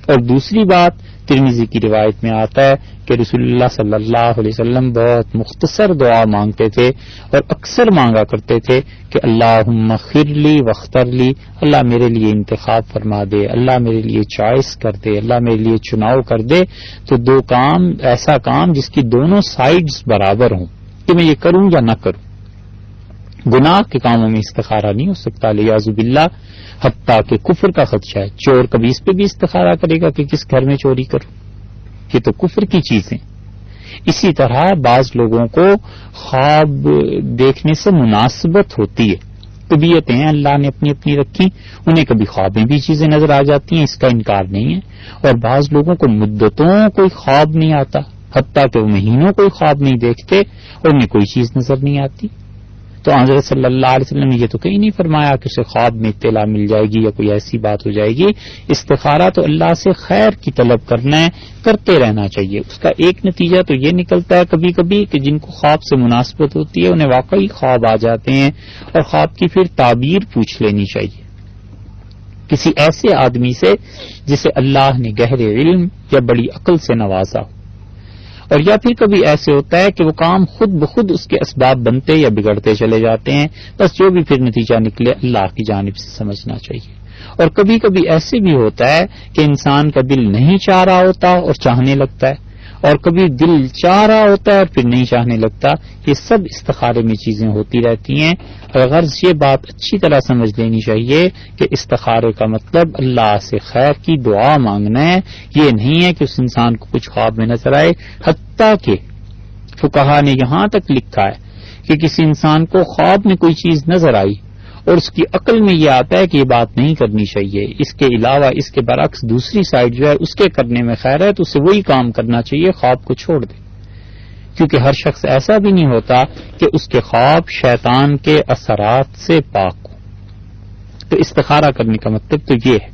اور دوسری بات ترمذی کی روایت میں آتا ہے کہ رسول اللہ صلی اللہ علیہ وسلم بہت مختصر دعا مانگتے تھے اور اکثر مانگا کرتے تھے کہ اللہم اغفر لی واختر لی، اللہ میرے لیے انتخاب فرما دے، اللہ میرے لیے چوائس کر دے، اللہ میرے لیے چناؤ کر دے۔ تو 2 کام، ایسا کام جس کی دونوں سائیڈز برابر ہوں کہ میں یہ کروں یا نہ کروں، گناہ کے کاموں میں استخارہ نہیں ہو سکتا لیاذ باللہ، حتیٰ کہ کفر کا خدشہ ہے۔ چور کبھی اس پہ بھی استخارہ کرے گا کہ کس گھر میں چوری کروں، یہ تو کفر کی چیزیں۔ اسی طرح بعض لوگوں کو خواب دیکھنے سے مناسبت ہوتی ہے، طبیعتیں اللہ نے اپنی اپنی رکھی، انہیں کبھی خواب میں بھی چیزیں نظر آ جاتی ہیں، اس کا انکار نہیں ہے۔ اور بعض لوگوں کو مدتوں کوئی خواب نہیں آتا، حتیٰ کہ وہ مہینوں کوئی خواب نہیں دیکھتے اور انہیں کوئی چیز نظر نہیں آتی۔ تو حضرت صلی اللہ علیہ وسلم نے یہ تو کہیں نہیں فرمایا کہ اسے خواب میں اطلاع مل جائے گی یا کوئی ایسی بات ہو جائے گی۔ استخارہ تو اللہ سے خیر کی طلب کرنا ہے، کرتے رہنا چاہیے۔ اس کا ایک نتیجہ تو یہ نکلتا ہے کبھی کبھی کہ جن کو خواب سے مناسبت ہوتی ہے انہیں واقعی خواب آ جاتے ہیں، اور خواب کی پھر تعبیر پوچھ لینی چاہیے کسی ایسے آدمی سے جسے اللہ نے گہرے علم یا بڑی عقل سے نوازا ہو۔ اور یا پھر کبھی ایسے ہوتا ہے کہ وہ کام خود بخود اس کے اسباب بنتے یا بگڑتے چلے جاتے ہیں، بس جو بھی پھر نتیجہ نکلے اللہ کی جانب سے سمجھنا چاہیے۔ اور کبھی کبھی ایسے بھی ہوتا ہے کہ انسان کا دل نہیں چاہ رہا ہوتا اور چاہنے لگتا ہے، اور کبھی دل چاہ رہا ہوتا ہے اور پھر نہیں چاہنے لگتا۔ یہ سب استخارے میں چیزیں ہوتی رہتی ہیں، اور غرض یہ بات اچھی طرح سمجھ لینی چاہیے کہ استخارے کا مطلب اللہ سے خیر کی دعا مانگنا ہے، یہ نہیں ہے کہ اس انسان کو کچھ خواب میں نظر آئے۔ حتیٰ کہ فقہا نے یہاں تک لکھا ہے کہ کسی انسان کو خواب میں کوئی چیز نظر آئی اور اس کی عقل میں یہ آتا ہے کہ یہ بات نہیں کرنی چاہیے، اس کے علاوہ اس کے برعکس دوسری سائڈ جو ہے اس کے کرنے میں خیر ہے، تو اسے وہی کام کرنا چاہیے، خواب کو چھوڑ دے۔ کیونکہ ہر شخص ایسا بھی نہیں ہوتا کہ اس کے خواب شیطان کے اثرات سے پاک ہو۔ تو استخارہ کرنے کا مطلب تو یہ ہے۔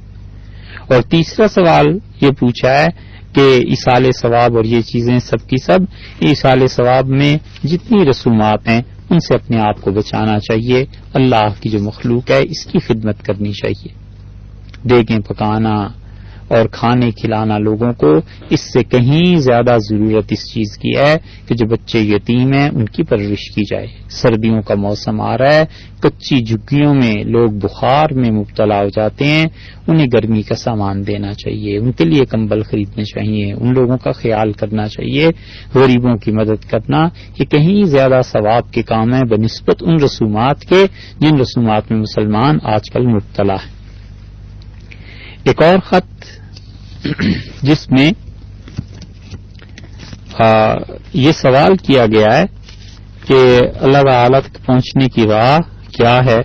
اور تیسرا سوال یہ پوچھا ہے کہ ایصال ثواب اور یہ چیزیں سب کی سب، ایصال ثواب میں جتنی رسومات ہیں ان سے اپنے آپ کو بچانا چاہیے، اللہ کی جو مخلوق ہے اس کی خدمت کرنی چاہیے۔ دیگیں پکانا اور کھانے کھلانا لوگوں کو، اس سے کہیں زیادہ ضرورت اس چیز کی ہے کہ جو بچے یتیم ہیں ان کی پرورش کی جائے۔ سردیوں کا موسم آ رہا ہے، کچی جھگیوں میں لوگ بخار میں مبتلا ہو جاتے ہیں، انہیں گرمی کا سامان دینا چاہیے، ان کے لیے کمبل خریدنے چاہیے، ان لوگوں کا خیال کرنا چاہیے، غریبوں کی مدد کرنا، یہ کہیں زیادہ ثواب کے کام ہے بنسبت ان رسومات کے جن رسومات میں مسلمان آج کل مبتلا ہے۔ ایک اور خط جس میں یہ سوال کیا گیا ہے کہ اللہ تعالی تک پہنچنے کی راہ کیا ہے،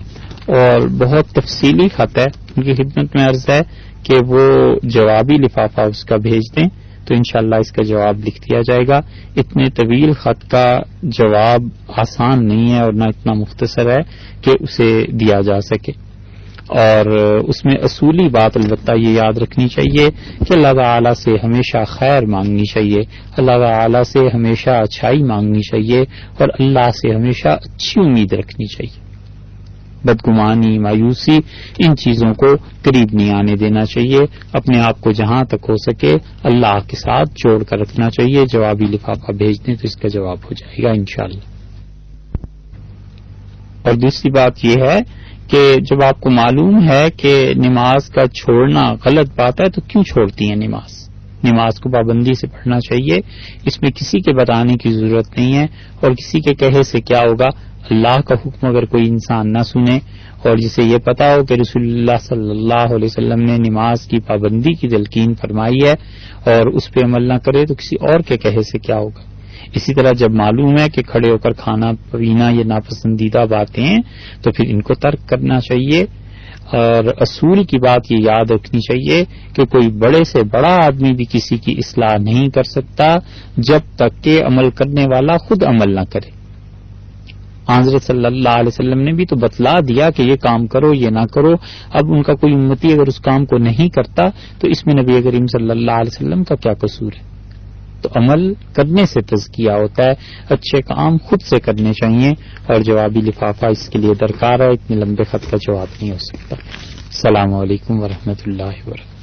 اور بہت تفصیلی خط ہے، ان کی خدمت میں عرض ہے کہ وہ جوابی لفافہ اس کا بھیج دیں تو انشاءاللہ اس کا جواب لکھ دیا جائے گا۔ اتنے طویل خط کا جواب آسان نہیں ہے اور نہ اتنا مختصر ہے کہ اسے دیا جا سکے، اور اس میں اصولی بات البتہ یہ یاد رکھنی چاہیے کہ اللہ تعالی سے ہمیشہ خیر مانگنی چاہیے، اللہ تعالی سے ہمیشہ اچھائی مانگنی چاہیے، اور اللہ سے ہمیشہ اچھی امید رکھنی چاہیے۔ بدگمانی، مایوسی، ان چیزوں کو قریب نہیں آنے دینا چاہیے، اپنے آپ کو جہاں تک ہو سکے اللہ کے ساتھ جوڑ کر رکھنا چاہیے۔ جوابی لفافہ بھیج دیں تو اس کا جواب ہو جائے گا انشاءاللہ۔ اور دوسری بات یہ ہے کہ جب آپ کو معلوم ہے کہ نماز کا چھوڑنا غلط بات ہے تو کیوں چھوڑتی ہیں نماز کو پابندی سے پڑھنا چاہیے، اس میں کسی کے بتانے کی ضرورت نہیں ہے، اور کسی کے کہے سے کیا ہوگا۔ اللہ کا حکم اگر کوئی انسان نہ سنے اور جسے یہ پتا ہو کہ رسول اللہ صلی اللہ علیہ وسلم نے نماز کی پابندی کی تلقین فرمائی ہے اور اس پہ عمل نہ کرے تو کسی اور کے کہے سے کیا ہوگا۔ اسی طرح جب معلوم ہے کہ کھڑے ہو کر کھانا پینا یہ ناپسندیدہ باتیں ہیں تو پھر ان کو ترک کرنا چاہیے، اور اصول کی بات یہ یاد رکھنی چاہیے کہ کوئی بڑے سے بڑا آدمی بھی کسی کی اصلاح نہیں کر سکتا جب تک کہ عمل کرنے والا خود عمل نہ کرے۔ حضرت صلی اللہ علیہ وسلم نے بھی تو بتلا دیا کہ یہ کام کرو یہ نہ کرو، اب ان کا کوئی امتی اگر اس کام کو نہیں کرتا تو اس میں نبی کریم صلی اللہ علیہ وسلم کا کیا قصور ہے؟ تو عمل کرنے سے تزکیہ ہوتا ہے، اچھے کام خود سے کرنے چاہیے، اور جوابی لفافہ اس کے لیے درکار ہے، اتنے لمبے خط کا جواب نہیں ہو سکتا۔ السلام علیکم ورحمۃ اللہ وبرکاتہ۔